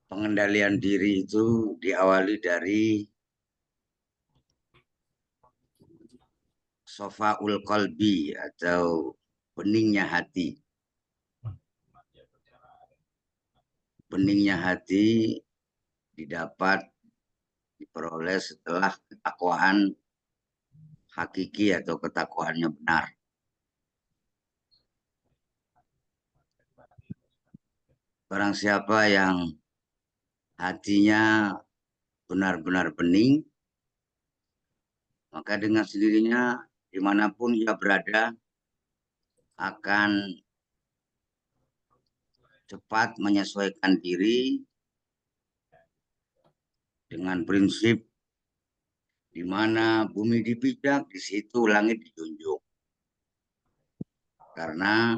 pengendalian diri itu diawali dari sofaul qalbi atau beningnya hati. Beningnya hati diperoleh setelah ketakwaan hakiki atau ketakwaannya benar. Barang siapa yang hatinya benar-benar bening, maka dengan sendirinya dimanapun ia berada akan cepat menyesuaikan diri dengan prinsip di mana bumi dipijak, di situ langit dijunjung. Karena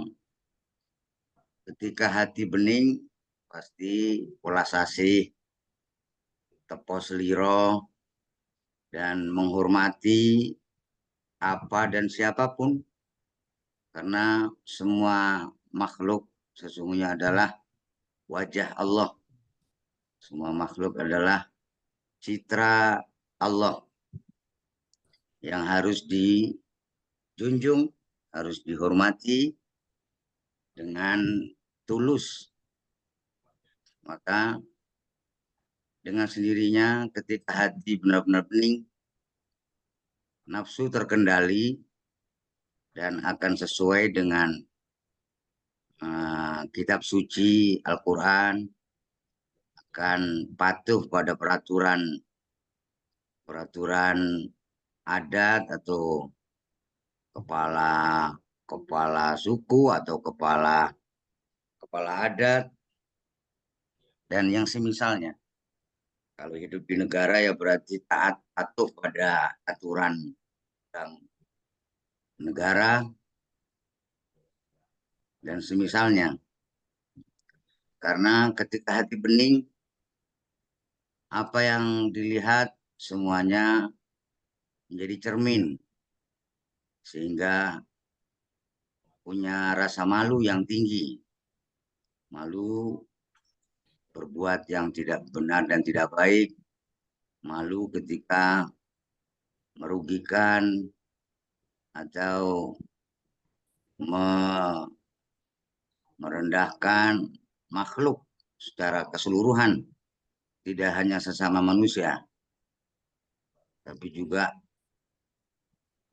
ketika hati bening, pasti welas asih, tepos liro, dan menghormati apa dan siapapun. Karena semua makhluk sesungguhnya adalah wajah Allah. Semua makhluk adalah citra Allah yang harus dijunjung, harus dihormati dengan tulus. Maka dengan sendirinya ketika hati benar-benar bening, nafsu terkendali, dan akan sesuai dengan kitab suci Al-Quran, akan patuh pada peraturan adat atau kepala suku atau kepala adat dan yang semisalnya. Kalau hidup di negara ya berarti taat patuh pada aturan negara dan semisalnya. Karena ketika hati bening, apa yang dilihat semuanya menjadi cermin, sehingga punya rasa malu yang tinggi. Malu berbuat yang tidak benar dan tidak baik, malu ketika merugikan atau merendahkan makhluk secara keseluruhan, tidak hanya sesama manusia, tapi juga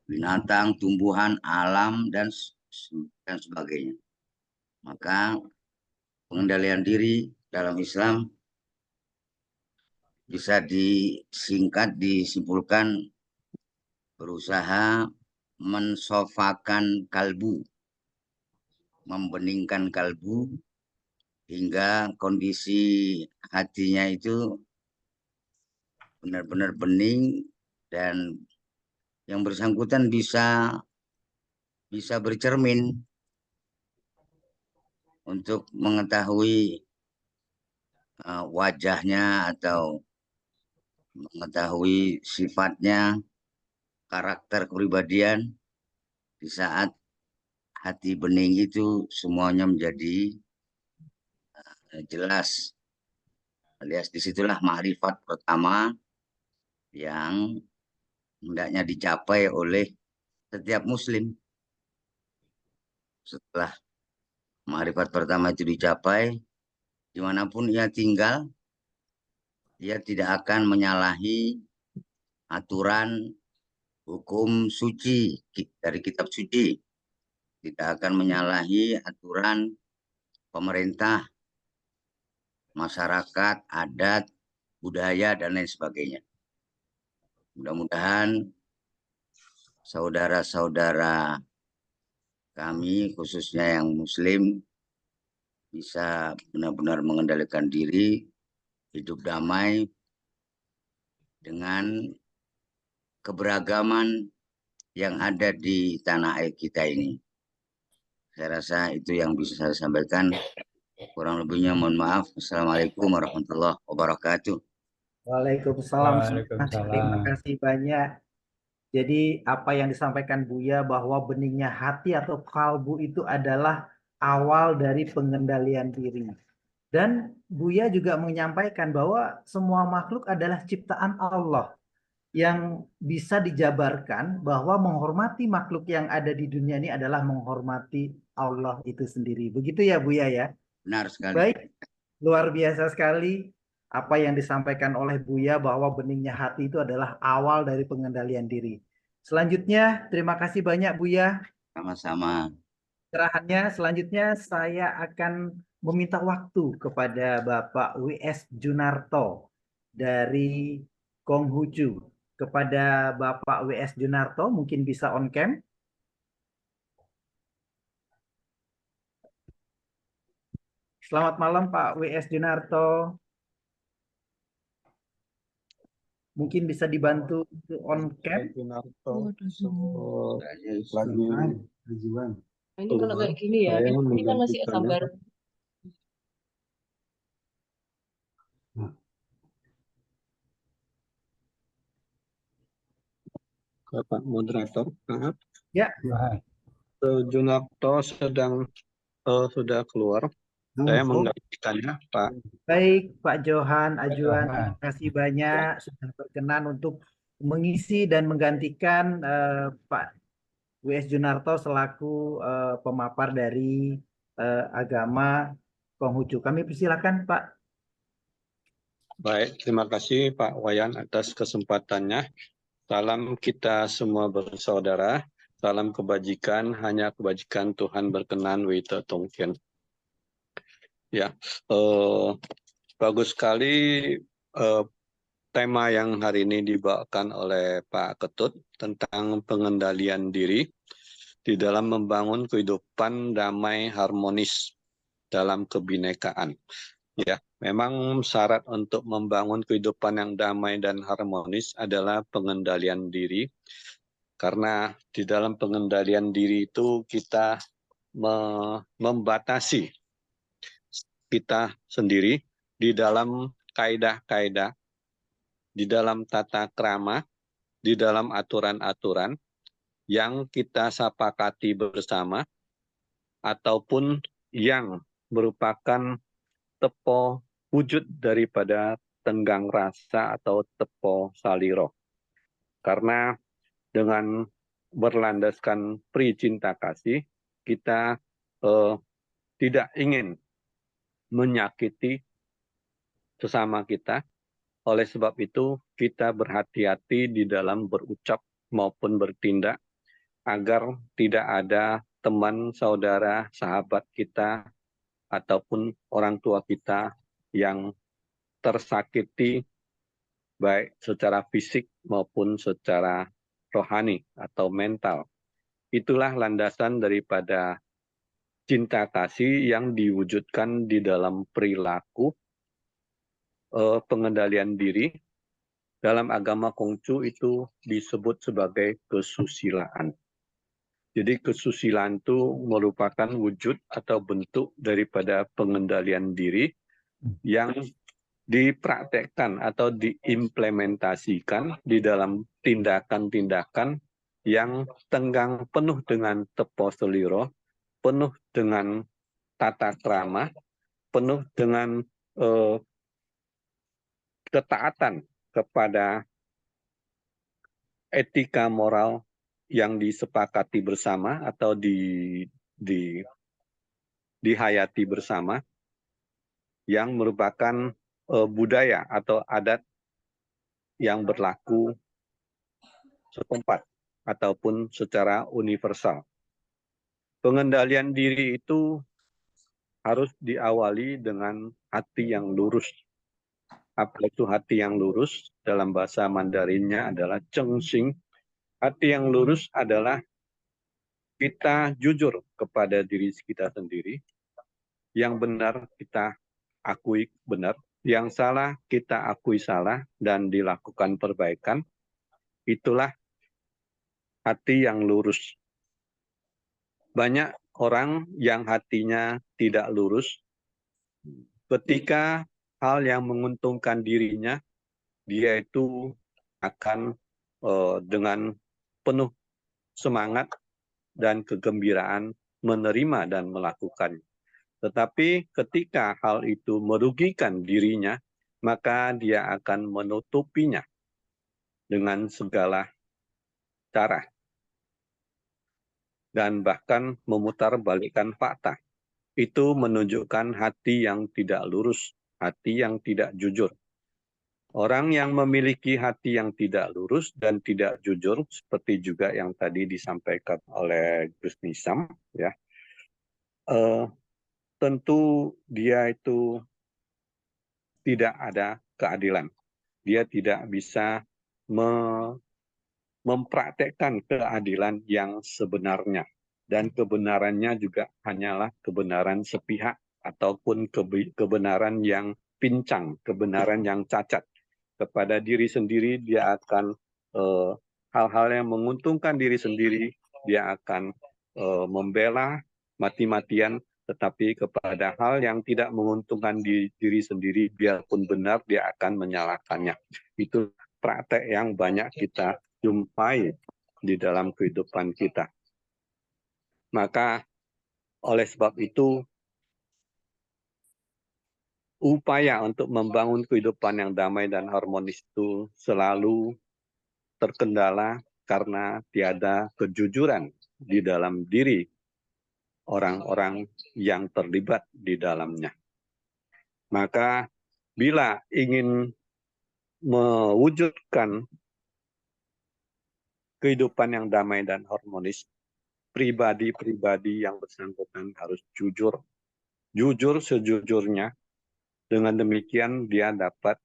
binatang, tumbuhan, alam, dan sebagainya. Maka pengendalian diri dalam Islam bisa disimpulkan berusaha mensofakan kalbu, membeningkan kalbu hingga kondisi hatinya itu benar-benar bening dan yang bersangkutan bisa bercermin untuk mengetahui wajahnya atau mengetahui sifatnya, karakter kepribadian. Di saat hati bening itu semuanya menjadi jelas, alias disitulah ma'rifat pertama yang hendaknya dicapai oleh setiap muslim. Setelah ma'rifat pertama itu dicapai, dimanapun ia tinggal, ia tidak akan menyalahi aturan hukum suci dari kitab suci, tidak akan menyalahi aturan pemerintah, masyarakat, adat, budaya, dan lain sebagainya. Mudah-mudahan saudara-saudara kami, khususnya yang muslim, bisa benar-benar mengendalikan diri, hidup damai dengan keberagaman yang ada di tanah air kita ini. Saya rasa itu yang bisa saya sampaikan. Kurang lebihnya mohon maaf. Assalamualaikum warahmatullahi wabarakatuh.
Waalaikumsalam.
Waalaikumsalam.
Terima kasih banyak. Jadi apa yang disampaikan Buya bahwa beningnya hati atau kalbu itu adalah awal dari pengendalian diri. Dan Buya juga menyampaikan bahwa semua makhluk adalah ciptaan Allah yang bisa dijabarkan bahwa menghormati makhluk yang ada di dunia ini adalah menghormati Allah itu sendiri. Begitu ya Buya ya?
Benar sekali.
Baik, luar biasa sekali apa yang disampaikan oleh Buya bahwa beningnya hati itu adalah awal dari pengendalian diri. Selanjutnya, terima kasih banyak Buya.
Sama-sama.
Cerahannya selanjutnya saya akan meminta waktu kepada Bapak W.S. Junarto dari Konghucu. Kepada Bapak W.S. Junarto mungkin bisa on cam. Selamat malam Pak W.S. Junarto. Mungkin bisa dibantu on cam.
Ini kalau kayak gini ya, ini kan masih gambar.
Bapak moderator, maaf.
Ya.
Junarto sedang sudah keluar. Saya menggantikannya, Pak.
Baik, Pak Johan Ajuan,
Johan.
terima kasih banyak sudah berkenan untuk mengisi dan menggantikan Pak W.S. Junarto selaku pemapar dari agama Konghucu. Kami persilakan, Pak.
Baik, terima kasih Pak Wayan atas kesempatannya. Salam kita semua bersaudara.
Salam kebajikan, hanya kebajikan Tuhan berkenan, Wita Tongkian. Ya, bagus sekali tema yang hari ini dibawakan oleh Pak Ketut tentang pengendalian diri di dalam membangun kehidupan damai harmonis dalam kebinekaan. Ya, memang syarat untuk membangun kehidupan yang damai dan harmonis adalah pengendalian diri. Karena di dalam pengendalian diri itu kita membatasi kita sendiri di dalam kaidah-kaidah, di dalam tata krama, di dalam aturan-aturan yang kita sepakati bersama ataupun yang merupakan tepo wujud daripada tenggang rasa atau tepo saliro. Karena dengan berlandaskan pri cinta kasih, kita tidak ingin menyakiti sesama kita. Oleh sebab itu, kita berhati-hati di dalam berucap maupun bertindak agar tidak ada teman, saudara, sahabat kita, ataupun orang tua kita yang tersakiti baik secara fisik maupun secara rohani atau mental. Itulah landasan daripada cinta kasih yang diwujudkan di dalam perilaku pengendalian diri. Dalam agama Konghucu itu disebut sebagai kesusilaan. Jadi kesusilaan itu merupakan wujud atau bentuk daripada pengendalian diri yang dipraktekkan atau diimplementasikan di dalam tindakan-tindakan yang tenggang penuh dengan tepo seliro, penuh dengan tata krama, penuh dengan ketaatan kepada etika moral yang disepakati bersama atau dihayati bersama, yang merupakan budaya atau adat yang berlaku setempat ataupun secara universal. Pengendalian diri itu harus diawali dengan hati yang lurus. Apa itu hati yang lurus? Dalam bahasa Mandarinnya adalah Chengxing. Hati yang lurus adalah kita jujur kepada diri kita sendiri. Yang benar kita akui benar. Yang salah kita akui salah dan dilakukan perbaikan. Itulah hati yang lurus. Banyak orang yang hatinya tidak lurus. Ketika hal yang menguntungkan dirinya, dia itu akan dengan penuh semangat dan kegembiraan menerima dan melakukan. Tetapi ketika hal itu merugikan dirinya, maka dia akan menutupinya dengan segala cara. Dan bahkan memutarbalikkan fakta. Itu menunjukkan hati yang tidak lurus, hati yang tidak jujur. Orang yang memiliki hati yang tidak lurus dan tidak jujur, seperti juga yang tadi disampaikan oleh Gus Nisam, ya, tentu dia itu tidak ada keadilan. Dia tidak bisa mempraktekkan keadilan yang sebenarnya. Dan kebenarannya juga hanyalah kebenaran sepihak ataupun kebenaran yang pincang, kebenaran yang cacat. Kepada diri sendiri dia akan hal-hal yang menguntungkan diri sendiri, dia akan membela mati-matian, tetapi kepada hal yang tidak menguntungkan diri sendiri, biarpun benar dia akan menyalahkannya. Itu praktek yang banyak kita jumpai di dalam kehidupan kita. Maka oleh sebab itu, upaya untuk membangun kehidupan yang damai dan harmonis itu selalu terkendala karena tiada kejujuran di dalam diri orang-orang yang terlibat di dalamnya. Maka bila ingin mewujudkan kehidupan yang damai dan harmonis, pribadi-pribadi yang bersangkutan harus jujur. Jujur sejujurnya. Dengan demikian dia dapat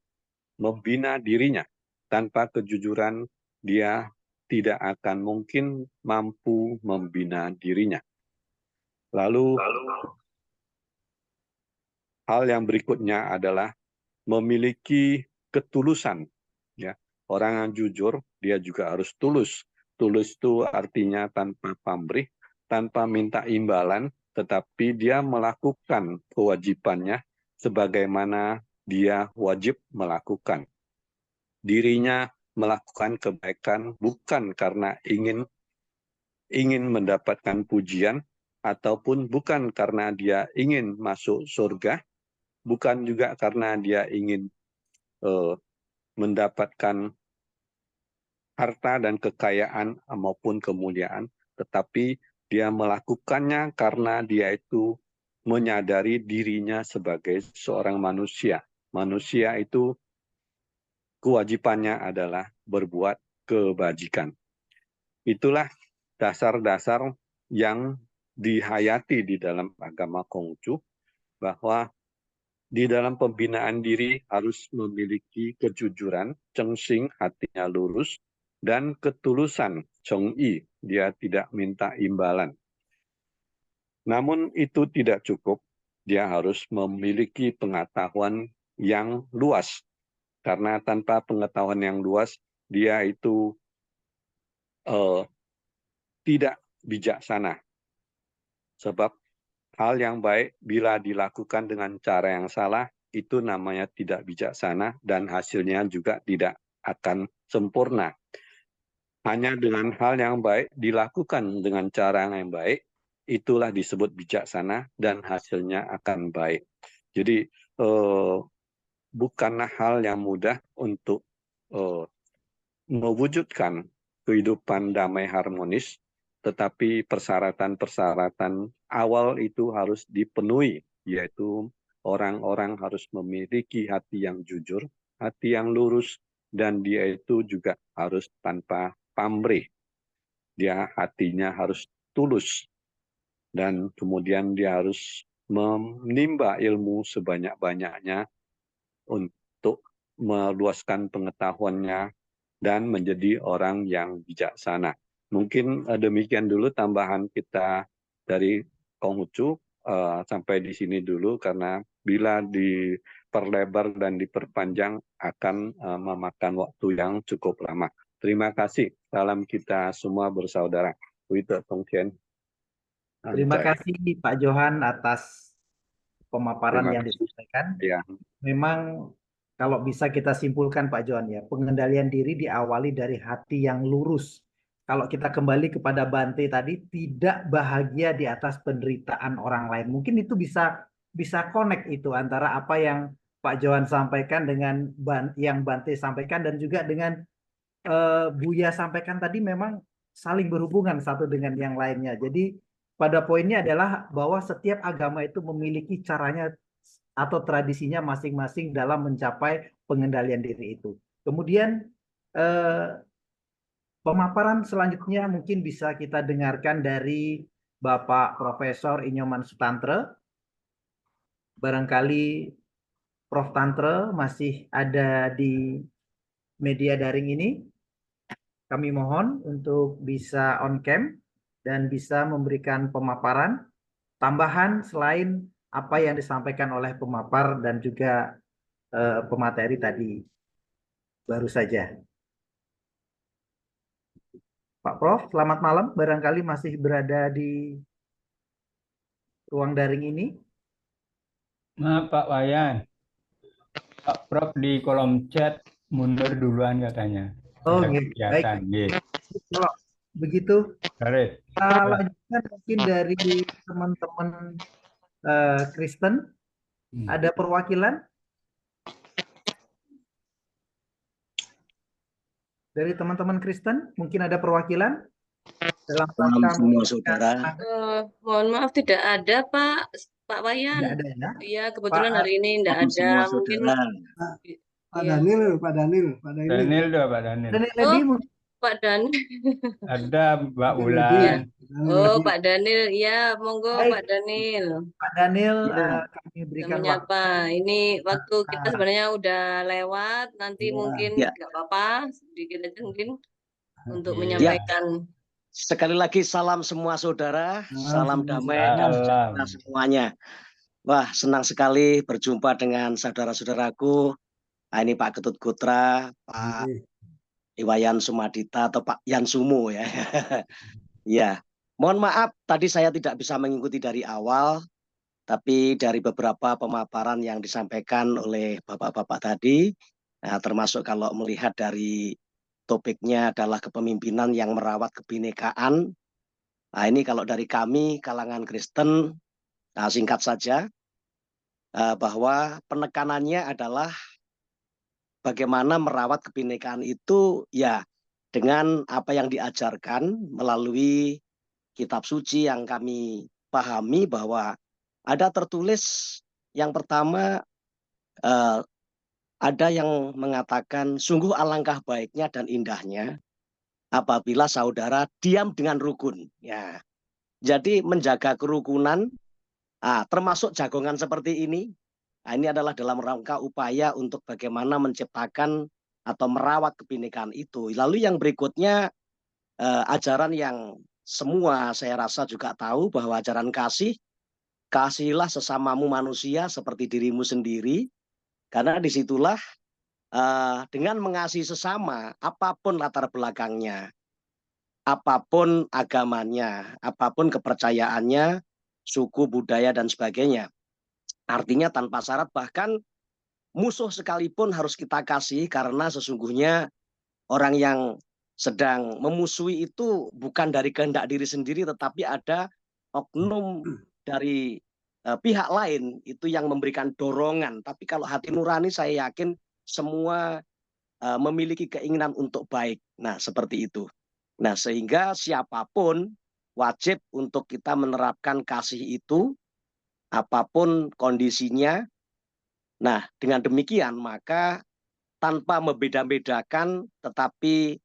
membina dirinya. Tanpa kejujuran dia tidak akan mungkin mampu membina dirinya. Lalu hal yang berikutnya adalah memiliki ketulusan. Ya, orang yang jujur dia juga harus tulus. Tulus itu artinya tanpa pamrih, tanpa minta imbalan, tetapi dia melakukan kewajibannya sebagaimana dia wajib melakukan. Dirinya melakukan kebaikan bukan karena ingin mendapatkan pujian, ataupun bukan karena dia ingin masuk surga, bukan juga karena dia ingin mendapatkan harta dan kekayaan maupun kemuliaan, tetapi dia melakukannya karena dia itu menyadari dirinya sebagai seorang manusia. Manusia itu kewajibannya adalah berbuat kebajikan. Itulah dasar-dasar yang dihayati di dalam agama Konghucu, bahwa di dalam pembinaan diri harus memiliki kejujuran, cengsing, hatinya lurus, dan ketulusan, ceng'i, dia tidak minta imbalan. Namun itu tidak cukup, dia harus memiliki pengetahuan yang luas. Karena tanpa pengetahuan yang luas, dia itu tidak bijaksana. Sebab hal yang baik bila dilakukan dengan cara yang salah, itu namanya tidak bijaksana dan hasilnya juga tidak akan sempurna. Hanya dengan hal yang baik dilakukan dengan cara yang baik, itulah disebut bijaksana dan hasilnya akan baik. Jadi bukanlah hal yang mudah untuk mewujudkan kehidupan damai harmonis, tetapi persyaratan-persyaratan awal itu harus dipenuhi, yaitu orang-orang harus memiliki hati yang jujur, hati yang lurus, dan dia itu juga harus tanpa pamrih. Dia hatinya harus tulus, dan kemudian dia harus menimba ilmu sebanyak-banyaknya untuk meluaskan pengetahuannya dan menjadi orang yang bijaksana. Mungkin demikian dulu tambahan kita dari Konghucu, sampai di sini dulu, karena bila diperlebar dan diperpanjang akan memakan waktu yang cukup lama. Terima kasih. Salam kita semua bersaudara.
Terima kasih Pak Johan atas pemaparan
Terima
yang
kasih.
disampaikan.
Ya.
Memang kalau bisa kita simpulkan Pak Johan ya, pengendalian diri diawali dari hati yang lurus. Kalau kita kembali kepada Bante tadi, tidak bahagia di atas penderitaan orang lain. Mungkin itu bisa connect itu antara apa yang Pak Johan sampaikan dengan yang Bante sampaikan, dan juga dengan Buya sampaikan tadi, memang saling berhubungan satu dengan yang lainnya. Jadi pada poinnya adalah bahwa setiap agama itu memiliki caranya atau tradisinya masing-masing dalam mencapai pengendalian diri itu. Kemudian pemaparan selanjutnya mungkin bisa kita dengarkan dari Bapak Profesor Inyoman Sutantre. Barangkali Prof. Tantre masih ada di media daring ini. Kami mohon untuk bisa on cam dan bisa memberikan pemaparan tambahan selain apa yang disampaikan oleh pemapar dan juga pemateri tadi baru saja. Pak Prof, selamat malam. Barangkali masih berada di ruang daring ini.
Maaf Pak Wayan, Pak Prof di kolom chat mundur duluan katanya.
Oh,
Ada
baik.
kegiatan.
Kalau begitu,
Garis.
kita lanjutkan mungkin dari teman-teman Kristen. Ada perwakilan dari teman-teman Kristen? Mungkin ada perwakilan dalam
Salam
rangka
semua saudara.
Mohon maaf tidak ada Pak Wayan.
Tidak ada ya?
Iya, kebetulan
Pak,
hari ini tidak
Salam
ada.
semua
Mungkin
saudara.
Pak
iya.
Daniel, Pak Daniel.
Daniel doa Pak Daniel.
Daniel
Oh,
Ledi mungkin
Pak Dan.
Ada Mbak
Mungkin
Ya.
Wulan.
Oh,
lagi.
Pak Daniel. Ya, monggo
Baik,
Pak Daniel.
Pak Daniel,
Ya,
kami
Bisa
berikan waktu.
menyapa. Ini waktu kita
Ah,
sebenarnya udah lewat. Nanti
Ya.
mungkin
ya,
nggak apa-apa. Sedikit aja mungkin untuk
Iya.
menyampaikan.
Sekali lagi salam semua saudara, salam
semua
damai dan sejahtera
Salam.
semuanya. Wah, senang sekali berjumpa dengan saudara-saudaraku. Nah, ini Pak Ketut Gotra, Pak
Oke.
Iwayan Sumadita atau Pak Yan Sumo ya. Ya, mohon maaf tadi saya tidak bisa mengikuti dari awal, tapi dari beberapa pemaparan yang disampaikan oleh bapak-bapak tadi, termasuk kalau melihat dari topiknya adalah kepemimpinan yang merawat kebinekaan. Nah, ini kalau dari kami kalangan Kristen, singkat saja bahwa penekanannya adalah bagaimana merawat kebinekaan itu ya dengan apa yang diajarkan melalui kitab suci yang kami pahami bahwa ada tertulis yang pertama ada yang mengatakan sungguh alangkah baiknya dan indahnya apabila saudara diam dengan rukun. Ya, jadi menjaga kerukunan, termasuk jagongan seperti ini. Ini adalah dalam rangka upaya untuk bagaimana menciptakan atau merawat kebinekaan itu. Lalu yang berikutnya ajaran yang semua saya rasa juga tahu bahwa ajaran kasih, kasihilah sesamamu manusia seperti dirimu sendiri, karena disitulah dengan mengasihi sesama, apapun latar belakangnya, apapun agamanya, apapun kepercayaannya, suku, budaya, dan sebagainya. Artinya tanpa syarat, bahkan musuh sekalipun harus kita kasih karena sesungguhnya orang yang sedang memusuhi itu bukan dari kehendak diri sendiri, tetapi ada oknum dari pihak lain itu yang memberikan dorongan. Tapi kalau hati nurani saya yakin semua memiliki keinginan untuk baik. Nah, seperti itu. Nah, sehingga siapapun wajib untuk kita menerapkan kasih itu, apapun kondisinya. Nah, dengan demikian maka tanpa membeda-bedakan, tetapi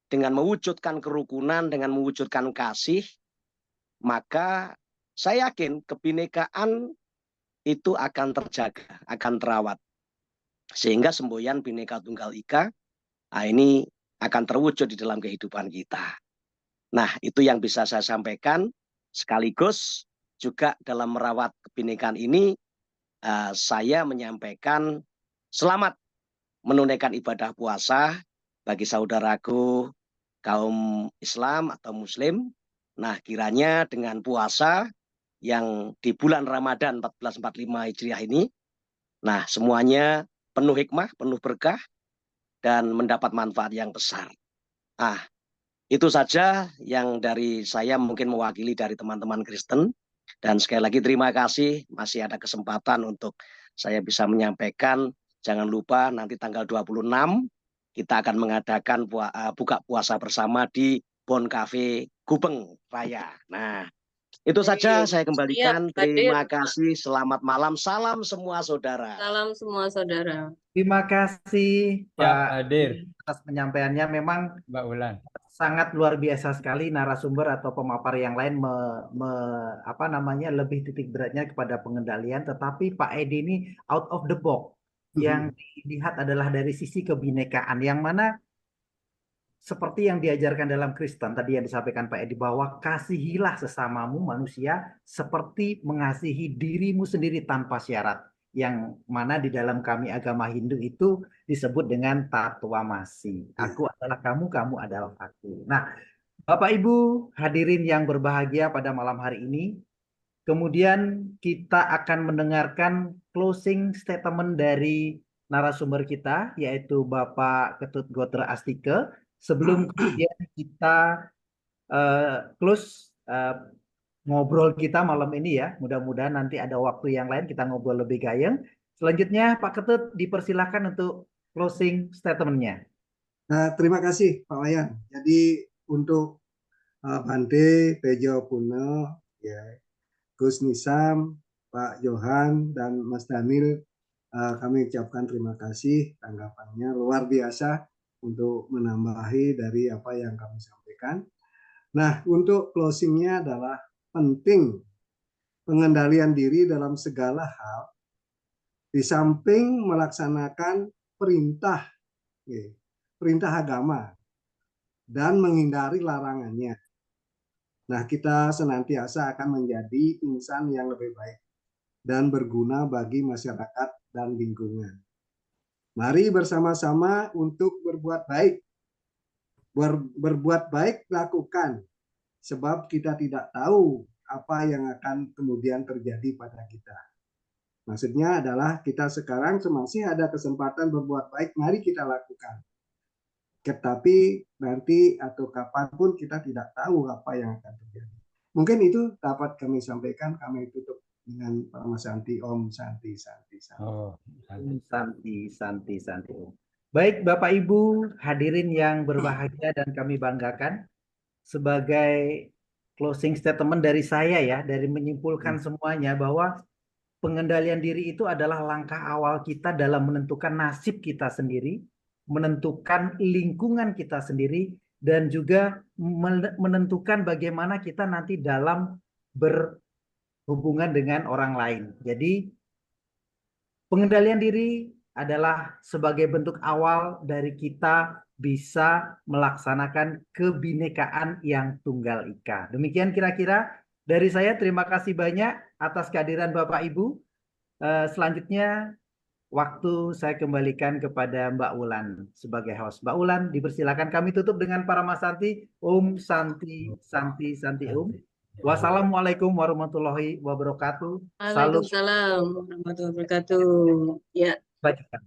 dengan mewujudkan kerukunan, dengan mewujudkan kasih, maka saya yakin kebinekaan itu akan terjaga, akan terawat. Sehingga semboyan Bhinneka Tunggal Ika, ini akan terwujud di dalam kehidupan kita. Nah, itu yang bisa saya sampaikan. Sekaligus juga dalam merawat kebinekaan ini, saya menyampaikan selamat menunaikan ibadah puasa bagi saudaraku kaum Islam atau Muslim. Nah, kiranya dengan puasa yang di bulan Ramadan 1445 Hijriah ini, nah semuanya penuh hikmah, penuh berkah, dan mendapat manfaat yang besar. Itu saja yang dari saya mungkin mewakili dari teman-teman Kristen. Dan sekali lagi terima kasih masih ada kesempatan untuk saya bisa menyampaikan. Jangan lupa nanti tanggal 26 kita akan mengadakan buka puasa bersama di Bon Cafe Gubeng Raya. Nah, itu saja saya
Siap,
kembalikan.
hadir.
Terima kasih. Selamat malam. Salam semua saudara.
Salam semua saudara.
terima kasih
Siap
Pak
hadir
atas penyampaiannya. Memang
Mbak Wulan.
sangat luar biasa sekali narasumber atau pemapar yang lain lebih titik beratnya kepada pengendalian, tetapi Pak Edi ini out of the box. Yang dilihat adalah dari sisi kebinekaan, yang mana seperti yang diajarkan dalam Kristen tadi yang disampaikan Pak Edi, bahwa kasihilah sesamamu manusia seperti mengasihi dirimu sendiri tanpa syarat, yang mana di dalam kami agama Hindu itu disebut dengan tatwamasi. Aku adalah kamu, kamu adalah aku. Nah, Bapak Ibu hadirin yang berbahagia pada malam hari ini, kemudian kita akan mendengarkan closing statement dari narasumber kita, yaitu Bapak Ketut Gotra Astike. Sebelum kemudian kita close ngobrol kita malam ini ya, mudah-mudahan nanti ada waktu yang lain kita ngobrol lebih gayeng. Selanjutnya Pak Ketut dipersilakan untuk closing statement-nya.
Terima kasih Pak Wayan. Jadi untuk Bante, Tejo Puno, ya, Gus Nisam, Pak Johan, dan Mas Daniel, kami ucapkan terima kasih, tanggapannya luar biasa. untuk menambahi dari apa yang kami sampaikan. Nah, untuk closingnya adalah penting pengendalian diri dalam segala hal, di samping melaksanakan perintah agama dan menghindari larangannya. Nah, kita senantiasa akan menjadi insan yang lebih baik dan berguna bagi masyarakat dan lingkungan. Mari bersama-sama untuk berbuat baik. Berbuat baik lakukan, sebab kita tidak tahu apa yang akan kemudian terjadi pada kita. Maksudnya adalah kita sekarang masih ada kesempatan berbuat baik, mari kita lakukan. Tetapi nanti atau kapanpun kita tidak tahu apa yang akan terjadi. Mungkin itu dapat kami sampaikan, kami tutup dengan Pak Santi, Om Santi, Santi, Santi.
Oh,
Santi. Baik Bapak Ibu hadirin yang berbahagia dan kami banggakan, sebagai closing statement dari saya ya, dari menyimpulkan semuanya bahwa pengendalian diri itu adalah langkah awal kita dalam menentukan nasib kita sendiri, menentukan lingkungan kita sendiri, dan juga menentukan bagaimana kita nanti dalam berhubungan dengan orang lain. Jadi pengendalian diri adalah sebagai bentuk awal dari kita bisa melaksanakan kebinekaan yang tunggal ika. Demikian kira-kira dari saya. Terima kasih banyak atas kehadiran Bapak Ibu. Selanjutnya waktu saya kembalikan kepada Mbak Wulan sebagai host. Mbak Wulan, dipersilakan. Kami tutup dengan Parama Santi. Om Santi, Santi, Santi Om. Wassalamualaikum warahmatullahi wabarakatuh. Salam.
Waalaikumsalam warahmatullahi wabarakatuh. Ya,
Bacakan.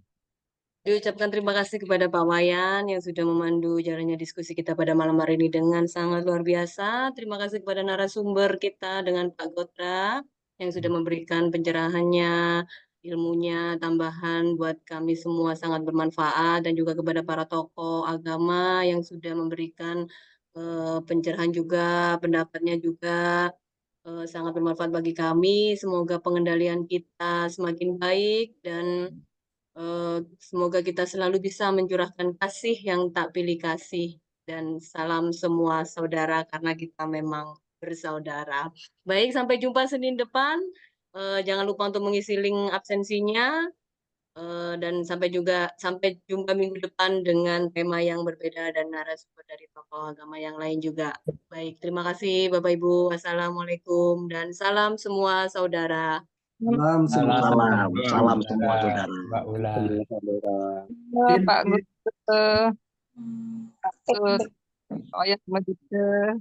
diucapkan terima kasih kepada Pak Wayan yang sudah memandu jalannya diskusi kita pada malam hari ini dengan sangat luar biasa. Terima kasih kepada narasumber kita dengan Pak Gotra yang sudah memberikan pencerahannya, ilmunya, tambahan buat kami semua sangat bermanfaat, dan juga kepada para tokoh agama yang sudah memberikan pencerahan juga, pendapatnya juga sangat bermanfaat bagi kami. Semoga pengendalian kita semakin baik dan semoga kita selalu bisa mencurahkan kasih yang tak pilih kasih. Dan salam semua saudara karena kita memang bersaudara. Baik, sampai jumpa Senin depan. Jangan lupa untuk mengisi link absensinya. Dan sampai jumpa minggu depan dengan tema yang berbeda dan narasumber dari tokoh agama yang lain juga. Baik, terima kasih Bapak Ibu. Wassalamualaikum dan salam semua saudara.
Salam semua.
Salam semua saudara.
Mbak Ulan.
Pak Guru, oh ya, sama juga.